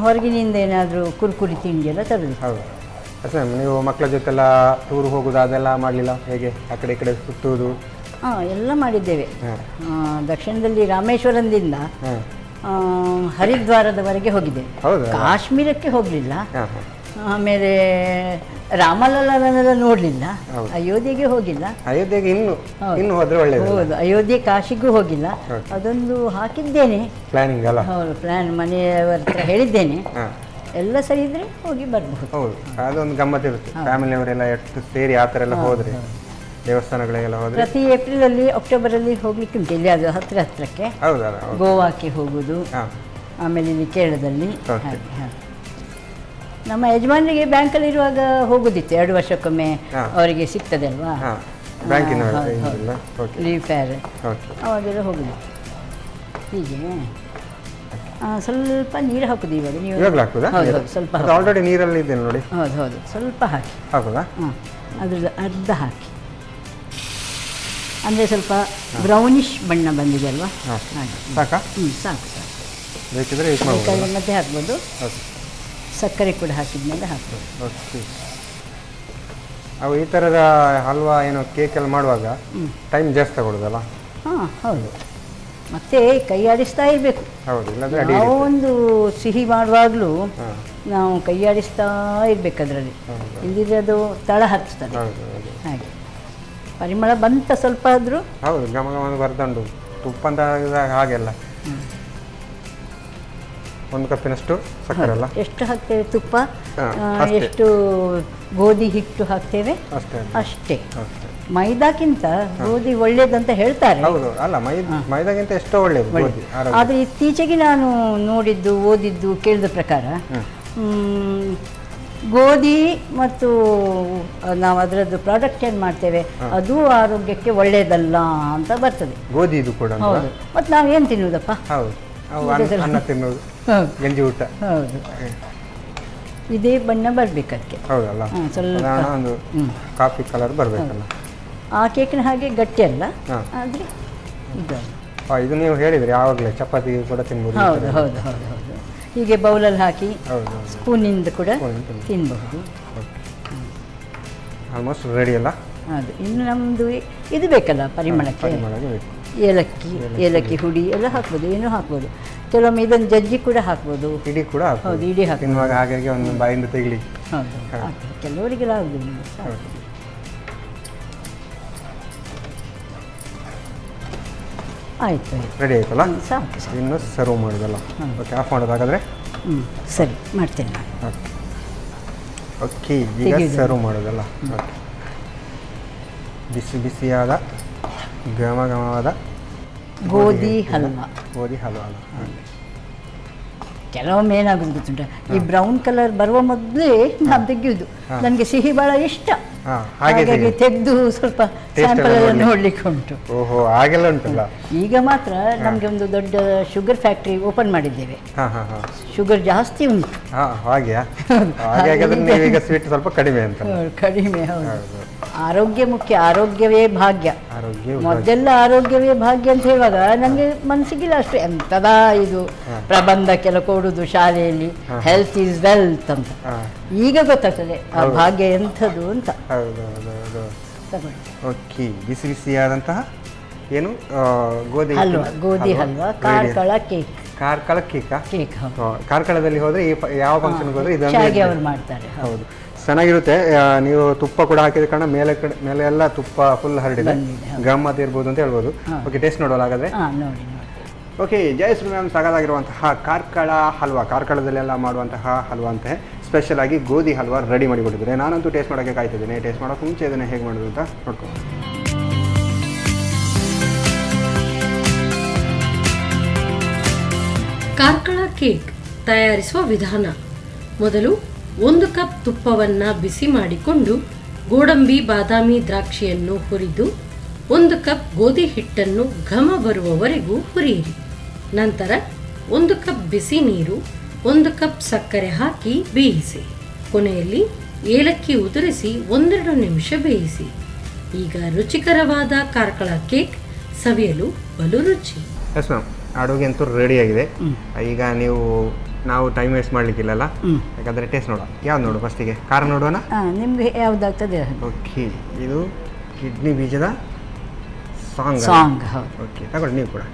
ಹೊರಗಿನಿಂದ ಏನಾದರೂ ಕುರ್ಕುರಿ ತಿಂಡಿ ಎಲ್ಲ ತರೋದು. ನೀವು ಮಕ್ಕಳ ಜೊತೆಲ್ಲ ಟೂರ್ ಹೋಗೋದು ಅದೆಲ್ಲ ಮಾಡಲಿಲ್ಲ? ಹೇಗೆ ಆ ಕಡೆ ಈ ಕಡೆ ಸುತ್ತುವುದು? ಎಲ್ಲ ಮಾಡಿದ್ದೇವೆ. ದಕ್ಷಿಣದಲ್ಲಿ ರಾಮೇಶ್ವರದಿಂದ ಹರಿದ್ವಾರದವರೆಗೆ ಹೋಗಿದ್ದೇವೆ. ಕಾಶ್ಮೀರಕ್ಕೆ ಹೋಗಲಿಲ್ಲ. ಆಮೇಲೆ ರಾಮಲಲ್ಲನೆಲ್ಲ ನೋಡಲಿಲ್ಲ. ಅಯೋಧ್ಯೆಗೆ ಹೋಗಿಲ್ಲ. ಅಯೋಧ್ಯೆಗೆ ಇನ್ನು ಹೋದ್ರೆ ಒಳ್ಳೆಯದು. ಹೌದು, ಅಯೋಧ್ಯೆ ಕಾಶಿಗೂ ಹೋಗಿಲ್ಲ. ಅದೊಂದು ಹಾಕಿದ್ದೇನೆ ಪ್ಲಾನಿಂಗ್ ಅಲ್ಲ? ಹೌದು, ಪ್ಲಾನ್ ಮನೆಯವರ ಹತ್ರ ಹೇಳಿದ್ದೇನೆ. ಎಲ್ಲ ಸರಿ ಇದ್ರೆ ಹೋಗಿ ಬರಬಹುದು. ಹೌದು, ಅದೊಂದು ಗಮ್ಮತ್ ಇರುತ್ತೆ. ಫ್ಯಾಮಿಲಿಯವರೆಲ್ಲ ಎಷ್ಟು ಸೇರಿ ಆ ಥರ ಎಲ್ಲ ಹೋದ್ರೆ, ದೇವಸ್ಥಾನಗಳಿಗೆಲ್ಲ ಹೋದ್ರೆ. ಪ್ರತಿ ಏಪ್ರಿಲಲ್ಲಿ ಅಕ್ಟೋಬರಲ್ಲಿ ಹೋಗ್ಲಿಕ್ಕೆ ಉಂಟು, ಇಲ್ಲಿ ಅದು ಹತ್ರಕ್ಕೆ. ಗೋವಾಕ್ಕೆ ಹೋಗುದು, ಆಮೇಲೆ ಇಲ್ಲಿ ಕೇರಳದಲ್ಲಿ. ನಮ್ಮ ಯಜಮಾನರಿಗೆ ಬ್ಯಾಂಕಲ್ಲಿ ಇರುವಾಗ ಹೋಗುದಿತ್ತು, 2 ವರ್ಷಕ್ಕೊಮ್ಮೆ ಅವರಿಗೆ ಸಿಗ್ತದೆ ಅಲ್ವಾ, ಲೀವ್ ಫೇರ್, ಅವಾಗೆಲ್ಲ ಹೋಗುದಿತ್ತು. ಹೀಗೆ ಸ್ವಲ್ಪ ನೀರು ಹಾಕುದು ಇವಾಗ ನೀವು. ಇವಾಗಲೂ ಹಾಕುದಾ? ಹೌದು ಸ್ವಲ್ಪ ಆಲ್ರೆಡಿ ನೀರಲ್ಲಿ ಇದೆ ನೋಡಿ. ಹೌದು ಸ್ವಲ್ಪ ಹಾಕಿ. ಹಾಕುದಾ? ಅದ್ರದ್ದು ಅರ್ಧ ಹಾಕಿ, ಅಂದರೆ ಸ್ವಲ್ಪ ಬ್ರೌನಿಶ್ ಬಣ್ಣ ಬಂದಿದೆ ಅಲ್ವಾ? ಹಾಗೆ ಸಾಕಾ? ಸಾಕು ಸಾಕು. ಬೇಕಿದ್ರೆ ಯೂಸ್ ಮಾಡ್ಬೋದು. ಮತ್ತೆ ಹಾಕ್ಬೋದು. ಸಕ್ಕರೆ ಕೂಡ ಹಾಕಿದ್ಮೇಲೆ ಹಾಕ್ಬೋದು. ಓಕೆ. ಅವು ಈ ಥರದ ಹಲ್ವಾ ಏನೋ ಕೇಕೆಲ್ಲ ಮಾಡುವಾಗ ಟೈಮ್ ಜಾಸ್ತಿ ತಗೊಳ್ಳೋದಲ್ಲ? ಹಾಂ ಹೌದು. ಮತ್ತೆ ಕೈ ಆಡಿಸ್ತಾ ಇರಬೇಕು. ಹೌದು, ಇಲ್ಲಾಂದ್ರೆ ನಾವು ಒಂದು ಸಿಹಿ ಮಾಡುವಾಗಲೂ ನಾವು ಕೈ ಆಡಿಸ್ತಾ ಇರಬೇಕು ಅದರಲ್ಲಿ, ಇಲ್ಲದಿದ್ರೆ ಅದು ತಳ ಹಚ್ತದೆ. ಹಾಗೆ ಪರಿಮಳ ಬಂತ ಸ್ವಲ್ಪ ಆದರೂ. ಹೌದು, ಘಮ ಘಮ ಬರ್ದಂಡು ತುಪ್ಪ ಅಂತ ಹಾಗೆಲ್ಲ. 1 ಕಪ್ಪಿನಷ್ಟು ಸಕ್ಕರೆ ಅಲ್ಲ? ಎಷ್ಟು ಹಾಕ್ತೇವೆ ತುಪ್ಪ, ಎಷ್ಟು ಗೋಧಿ ಹಿಟ್ಟು ಹಾಕ್ತೇವೆ ಅಷ್ಟೇ. ಮೈದಾಕ್ಕಿಂತ ಗೋಧಿ ಒಳ್ಳೇದಂತ ಹೇಳ್ತಾರೆ. ಹೌದು, ಅಲ್ಲ ಮೈದಾಗಿಂತ ಎಷ್ಟೋ ಒಳ್ಳೇದು ಗೋಧಿ. ಆದರೆ ಇತ್ತೀಚೆಗೆ ನಾನು ನೋಡಿದ್ದು, ಓದಿದ್ದು, ಕೇಳಿದ ಪ್ರಕಾರ ಗೋಧಿ ಮತ್ತು ನಾವು ಅದರದ್ದು ಪ್ರಾಡಕ್ಟ್ ಏನು ಮಾಡ್ತೇವೆ ಅದು ಆರೋಗ್ಯಕ್ಕೆ ಒಳ್ಳೇದಲ್ಲ ಅಂತ ಬರ್ತದೆ. ಗೋಧಿ ಇದು ಕೂಡ. ಹೌದು, ಮತ್ತು ನಾವು ಏನು ತಿನ್ನುವುದಪ್ಪ? ಹೌದು, ಅನ್ನ ತಿನ್ನೋದು, ಗಂಜಿ ಊಟ. ಹೌದು, ಇದೇ ಬಣ್ಣ ಬರಬೇಕು ಅದಕ್ಕೆ. ಹೌದಲ್ಲ? ಸ್ವಲ್ಪ ಒಂದು ಕಾಫಿ ಕಲರ್ ಬರಬೇಕಲ್ಲ. ಆ ಕೇಕಿನ ಹಾಗೆ ಗಟ್ಟಿ ಅಲ್ಲ, ಆದರೆ ಇದು ನೀವು ಹೇಳಿದ್ರಿ ಆವಾಗಲೇ ಚಪಾತಿಗೆ ಕೂಡ ತಿನ್ಬೋದು. ಹೌದು ಹೌದು ಹೌದು ಹೌದು. ಹೀಗೆ ಬೌಲಲ್ಲಿ ಹಾಕಿ ಸ್ಪೂನಿಂದ ಕೂಡ ತಿನ್ನಬಹುದು. ಆಲ್ಮೋಸ್ಟ್ ರೆಡಿ ಅಲ್ಲ? ಹೌದು. ಇನ್ನು ನಮ್ಮದು ಇದು ಬೇಕಲ್ಲ ಪರಿಮಳಕ್ಕೆ, ಏಲಕ್ಕಿ ಹುಡಿ ಎಲ್ಲ ಹಾಕ್ಬೋದು, ಏನೂ ಹಾಕ್ಬೋದು. ಕೆಲವೊಮ್ಮೆ ಇದನ್ನು ಜಜ್ಜಿ ಕೂಡ ಹಾಕ್ಬೋದು. ಇಡೀ ಕೂಡ? ಹೌದು, ಇಡೀ ಹಾಕುವಾಗ ಹಾಗಾಗಿ ಒಂದು ಬಾಯಿಂದ ತೆಗಿಲಿ. ಹೌದು, ಕೆಲವರಿಗೆಲ್ಲ ಆಗುದಿಲ್ಲ. ಆಯ್ತು, ರೆಡಿ ಆಯ್ತಲ್ಲ? ಸಾಕು. ಇನ್ನು ಸರ್ವ್ ಮಾಡೋದಲ್ಲ? ಓಕೆ, ಆಫ್ ಮಾಡೋದಾಗಾದ್ರೆ? ಸರಿ, ಮಾಡ್ತೇನೆ ನಾನು. ಓಕೆ ಓಕೆ, ಈಗ ಸರ್ವ್ ಮಾಡೋದಲ್ಲ? ಓಕೆ. ಬಿಸಿ ಬಿಸಿಯಾದ ಘಮ ಘಮವಾದ ಗೋಧಿ ಹಲ್ವಾ. ಅಲ್ಲ? ಕೆಲವೊಮ್ಮೆ ಏನಾಗೋದು ಗೊತ್ತುಂಟ, ಈ ಬ್ರೌನ್ ಕಲರ್ ಬರುವ ಮೊದಲೇ ನಾನು ತೆಗೆಯುವುದು. ನನಗೆ ಸಿಹಿ ಭಾಳ ಇಷ್ಟ, ಹಾಗಾಗಿ ತೆಗೆದು ಸ್ವಲ್ಪ ಸ್ಯಾಂಪಲ್ ಎಲ್ಲ ನೋಡ್ಲಿಕ್ಕೆ ಉಂಟು. ಓಹೋ, ಹಾಗೆಲ್ಲ ಉಂಟಲ್ಲ? ಈಗ ಮಾತ್ರ ನಮಗೆ ಒಂದು ದೊಡ್ಡ ಶುಗರ್ ಫ್ಯಾಕ್ಟ್ರಿ ಓಪನ್ ಮಾಡಿದ್ದೇವೆ. ಶುಗರ್ ಜಾಸ್ತಿ ಉಂಟು. ಈಗ ಸ್ವೀಟ್ ಸ್ವಲ್ಪ ಕಡಿಮೆ ಅಂತ? ಕಡಿಮೆ, ಹೌದು. ಆರೋಗ್ಯ ಮುಖ್ಯ, ಆರೋಗ್ಯವೇ ಭಾಗ್ಯ. ಮೊದಲೆಲ್ಲ ಆರೋಗ್ಯವೇ ಭಾಗ್ಯ ಅಂತ ಹೇಳುವಾಗ ನನಗೆ ಮನಸ್ಸಿಗಿಲ್ಲ ಅಷ್ಟು. ಎಂತದಾ ಇದು ಪ್ರಬಂಧ ಕೆಲ ಕೊಡುದು ಶಾಲೆಯಲ್ಲಿ, ಹೆಲ್ತ್ ಈಸ್ ವೆಲ್ತ್ ಅಂತ. ಈಗ ಗೊತ್ತಾಗ್ತದೆ ಆ ಭಾಗ್ಯ ಎಂಥದ್ದು ಅಂತ. ಓಕೆ, ಬಿಸಿ ಬಿಸಿಯಾದಂತಹ ಏನು ಗೋಧಿ ಹಲ್ವಾ, ಕಾರ್ಕಳ ಕೇಕ್. ಕಾರ್ಕಳ ಕೇಕಾ? ಕೇಕ್ ಕಾರ್ಕಳದಲ್ಲಿ ಹೋದ್ರೆ ಯಾವ ಫಂಕ್ಷನ್ಗೆ ಹೋದ್ರೆ ಇದನ್ನು ಮಾಡ್ತಾರೆ. ಹೌದು, ಚೆನ್ನಾಗಿರುತ್ತೆ. ನೀವು ತುಪ್ಪ ಕೂಡ ಹಾಕಿದ ಕಾರಣ ಮೇಲೆ ಎಲ್ಲ ತುಪ್ಪ ಫುಲ್ ಹರಡಿದೆ, ಗಮ್ಮತ್ ಇರ್ಬೋದು ಅಂತ ಹೇಳ್ಬೋದು. ಓಕೆ, ಟೇಸ್ಟ್ ನೋಡೋಲ್ಲ ಹಾಗಾದ್ರೆ? ನೋಡಿ. ಓಕೆ, ಜಯಶ್ರೀ ಮ್ಯಾಮ್ ಸಾಕಾಗಿರುವಂತಹ ಕಾರ್ಕಳ ಹಲ್ವಾ, ಕಾರ್ಕಳದಲ್ಲೆಲ್ಲ ಮಾಡುವಂತಹ ಹಲ್ವಾ ಅಂತೆ ಸ್ಪೆಷಲ್ ಆಗಿ ಗೋಧಿ ಹಲ್ವಾ ರೆಡಿ ಮಾಡಿಕೊಟ್ಟಿದ್ದಾರೆ. ನಾನಂತೂ ಟೇಸ್ಟ್ ಮಾಡೋಕ್ಕೆ ಕಾಯ್ತಿದ್ದೇನೆ. ಟೇಸ್ಟ್ ಮಾಡೋಕೆ ಮುಂಚೆ ಇದನ್ನು ಹೇಗೆ ಮಾಡೋದು ಅಂತ ನೋಡ್ಕೊಂಡು. ಕಾರ್ಕಳ ಕೇಕ್ ತಯಾರಿಸುವ ವಿಧಾನ. ಮೊದಲು 1 ಕಪ್ ತುಪ್ಪವನ್ನು ಬಿಸಿ ಮಾಡಿಕೊಂಡು ಗೋಡಂಬಿ, ಬಾದಾಮಿ, ದ್ರಾಕ್ಷಿಯನ್ನು ಹುರಿದು 1 ಕಪ್ ಗೋಧಿ ಹಿಟ್ಟನ್ನು ಘಮ ಬರುವವರೆಗೂ ಹುರಿಯಿರಿ. ನಂತರ 1 ಕಪ್ ಬಿಸಿ ನೀರು, 1 ಕಪ್ ಸಕ್ಕರೆ ಹಾಕಿ ಬೇಯಿಸಿ. ಕೊನೆಯಲ್ಲಿ ಏಲಕ್ಕಿ ಉದುರಿಸಿ 1-2 ನಿಮಿಷ ಬೇಯಿಸಿ. ಈಗ ರುಚಿಕರವಾದ ಕಾರ್ಕಳ ಕೇಕ್ ಸವಿಯಲು ಬಲು ರುಚಿ. ಎಸ್ ಮ್ಯಾಮ್, ಅಡುಗೆ ಅಂತೂ ರೆಡಿ ಆಗಿದೆ. ಈಗ ನಾವು ಟೈಮ್ ವೇಸ್ಟ್ ಮಾಡ್ಲಿಕ್ಕಿಲ್ಲಲ್ಲ, ಯಾಕಂದ್ರೆ ಟೇಸ್ಟ್ ನೋಡುವ. ಯಾವ್ದು ನೋಡು ಫಸ್ಟಿಗೆ? ಖಾರ ನೋಡುವನ? ನಿಮ್ಗೆ ಯಾವ್ದಾಗ್ತದೆ? ಓಕೆ, ಇದು ಕಿಡ್ನಿ ಬೀಜದ ಸಾಂಗ್. ಓಕೆ, ತಗೊಳ್ಳಿ ನೀವು ಕೂಡ.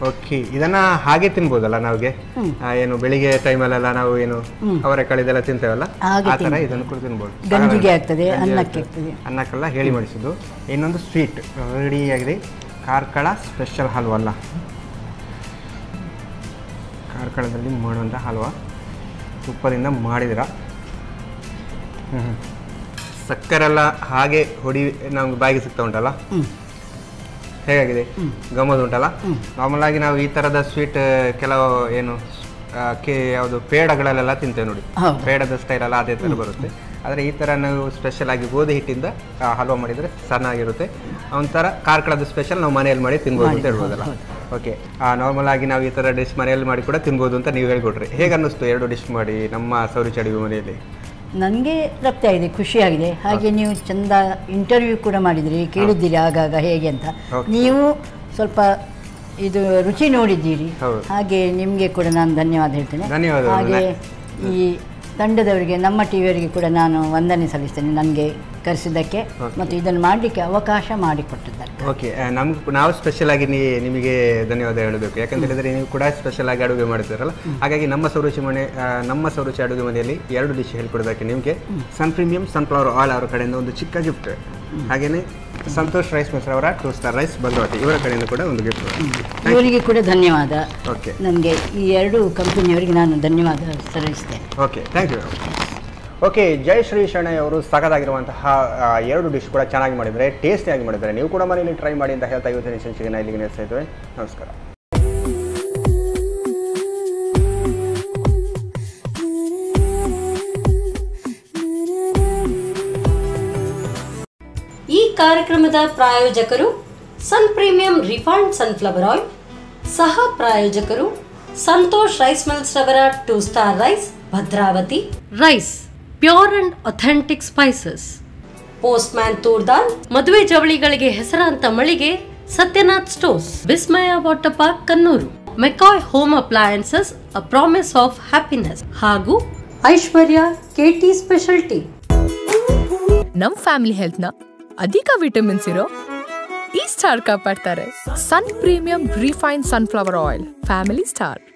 ಓಕೆ, ಇದನ್ನ ಹಾಗೆ ತಿನ್ಬೋದಲ್ಲ ನಾವಿಗೆ? ಏನು ಬೆಳಿಗ್ಗೆ ಟೈಮಲ್ಲೆಲ್ಲ ನಾವು ಏನು ಅವರೆಕಾಳಿದೆಲ್ಲ ತಿಂತೇವಲ್ಲ, ಆ ಥರ ಇದನ್ನು ಕೂಡ ತಿನ್ಬೋದು. ಗಂಜಿಗೆ ಆಗ್ತದೆ, ಅನ್ನಕ್ಕೆಲ್ಲ ಹೇಳಿ ಮಾಡಿಸಿದ್ದು. ಇನ್ನೊಂದು ಸ್ವೀಟ್ ರೆಡಿ ಆಗಿದೆ, ಕಾರ್ಕಳ ಸ್ಪೆಷಲ್ ಹಲ್ವಾ ಅಲ್ಲ? ಕಾರ್ಕಳದಲ್ಲಿ ಮಾಡುವಂಥ ಹಲ್ವಾ, ತುಪ್ಪದಿಂದ ಮಾಡಿದಿರ. ಸಕ್ಕರೆಲ್ಲ ಹಾಗೆ ಹೊಡಿ ನಮ್ಗೆ ಬಾಯಿಗೆ ಸಿಗ್ತಾ ಉಂಟಲ್ಲ, ಹೇಗಾಗಿದೆ? ಗಮ್ಮತ್ ಉಂಟಲ್ಲ? ನಾರ್ಮಲ್ ಆಗಿ ನಾವು ಈ ಥರದ ಸ್ವೀಟ್ ಕೆಲವು ಏನು ಯಾವುದು ಪೇಡಗಳಲ್ಲೆಲ್ಲ ತಿಂತೇವೆ ನೋಡಿ, ಪೇಡದ ಸ್ಟೈಲೆಲ್ಲ ಅದೇ ಥರ ಬರುತ್ತೆ. ಆದರೆ ಈ ಥರ ನಾವು ಸ್ಪೆಷಲ್ ಆಗಿ ಗೋಧಿ ಹಿಟ್ಟಿಂದ ಹಲ್ವಾ ಮಾಡಿದರೆ ಚೆನ್ನಾಗಿರುತ್ತೆ. ಒಂಥರ ಕಾರ್ಕಳದ ಸ್ಪೆಷಲ್ ನಾವು ಮನೆಯಲ್ಲಿ ಮಾಡಿ ತಿನ್ಬೋದು ಅಂತ ಹೇಳ್ಬೋದಲ್ಲ. ಓಕೆ, ನಾರ್ಮಲ್ ಆಗಿ ನಾವು ಈ ಥರ ಡಿಶ್ ಮನೆಯಲ್ಲಿ ಮಾಡಿ ಕೂಡ ತಿನ್ಬೋದು ಅಂತ ನೀವು ಹೇಳ್ಕೊಟ್ರಿ. ಹೇಗೆ ಅನ್ನಿಸ್ತು 2 ಡಿಶ್ ಮಾಡಿ ನಮ್ಮ ಸೌರುಚಿ ಅಡುಗೆ ಮನೆಯಲ್ಲಿ? ನನಗೆ ತೃಪ್ತಿ ಆಗಿದೆ, ಖುಷಿಯಾಗಿದೆ. ಹಾಗೆ ನೀವು ಚಂದ ಇಂಟರ್ವ್ಯೂ ಕೂಡ ಮಾಡಿದಿರಿ, ಕೇಳಿದ್ದೀರಿ ಆಗಾಗ ಹೇಗೆ ಅಂತ. ನೀವು ಸ್ವಲ್ಪ ಇದು ರುಚಿ ನೋಡಿದ್ದೀರಿ, ಹಾಗೆ ನಿಮಗೆ ಕೂಡ ನಾನು ಧನ್ಯವಾದ ಹೇಳ್ತೇನೆ. ಹಾಗೆ ಈ ತಂಡದವರಿಗೆ, ನಮ್ಮ ಟಿವಿಯವರಿಗೆ ಕೂಡ ನಾನು ವಂದನೆ ಸಲ್ಲಿಸ್ತೇನೆ, ನನಗೆ ಕರೆಸಿದ್ದಕ್ಕೆ ಮತ್ತು ಇದನ್ನು ಮಾಡಲಿಕ್ಕೆ ಅವಕಾಶ ಮಾಡಿಕೊಟ್ಟಿದ್ದಾರೆ. ಓಕೆ, ನಾವು ಸ್ಪೆಷಲ್ ಆಗಿ ನಿಮಗೆ ಧನ್ಯವಾದ ಹೇಳಬೇಕು. ಯಾಕಂತ ಹೇಳಿದರೆ ನೀವು ಕೂಡ ಸ್ಪೆಷಲ್ ಆಗಿ ಅಡುಗೆ ಮಾಡ್ತೀರಲ್ಲ, ಹಾಗಾಗಿ ನಮ್ಮ ಸೌರುಚಿ ಅಡುಗೆ ಮನೆಯಲ್ಲಿ 2 ಡಿಶ್ ಹೇಳ್ಕೊಡೋದಕ್ಕೆ ನಿಮಗೆ ಸನ್ ಪ್ರೀಮಿಯಂ ಸನ್ಫ್ಲವರ್ ಆಯಿಲ್ ಅವರ ಕಡೆಯಿಂದ ಒಂದು ಚಿಕ್ಕ ಗಿಫ್ಟ್, ಹಾಗೆಯೇ ಸಂತೋಷ್ ರೈಸ್ ಮಿಲ್ಸ್ ಅವರ 2 ಸ್ಟಾರ್ ರೈಸ್ ಭದ್ರಾವತಿ ಇವರ ಕಡೆಯಿಂದ ಕೂಡ ಒಂದು ಗಿಫ್ಟ್. ಇವರಿಗೆ ಕೂಡ ಧನ್ಯವಾದ. ಓಕೆ, ನನಗೆ ಈ 2 ಕಂಪನಿಯವರಿಗೆ ನಾನು ಧನ್ಯವಾದ ಸಲ್ಲಿಸ್ತೇನೆ. Okay, thank you. ಓಕೆ, ಜೈ ಶ್ರೀ ಶರಣಯ್ಯ ಅವರು ಸಖತ್ತಾಗಿರುವಂತಹ 2 ಡಿಶ್ ಕೂಡ ಚೆನ್ನಾಗಿ ಮಾಡಿದ್ದಾರೆ, ಟೇಸ್ಟಿಯಾಗಿ ಮಾಡಿದ್ದಾರೆ. ನೀವು ಕೂಡ ಮನೆಯಲ್ಲಿ ಟ್ರೈ ಮಾಡಿ ಅಂತ ಹೇಳ್ತಾ ಇವತ್ತಿನ ಸಂಚಿಕೆನ ಇಲ್ಲಿಗೆ ನಿಲ್ಲಿಸ್ತಾ ಇದ್ದೇವೆ. ನಮಸ್ಕಾರ. ಈ ಕಾರ್ಯಕ್ರಮದ ಪ್ರಾಯೋಜಕರು Sun Premium refined sunflower oil, ಸಹ ಪ್ರಾಯೋಜಕರು ಸಂತೋಷ್ ರೈಸ್ ಮಿಲ್ಸ್ ರವರ 2 star rice Bhadravati. Rice pure and authentic spices. Postman toor dal. ಮದುವೆ ಜವಳಿಗಳಿಗೆ ಹೆಸರಾಂತ ಮಳಿಗೆ Satyanath stores. Vismaya water park Kannur. McCoy home appliances, a promise of happiness. ಹಾಗೂ ಐಶ್ವರ್ಯ ಕೆಟಿ ಸ್ಪೆಷಾಲಿಟಿ. ನಮ್ ಫ್ಯಾಮಿಲಿ ಹೆಲ್ತ್ ನ ಅಧಿಕ ವಿಟಮಿನ್ಸ್ ಇರೋ ಈ ಸ್ಟಾರ್ ಕಾಪಾಡ್ತಾರೆ. Sun Premium refined sunflower oil, family star.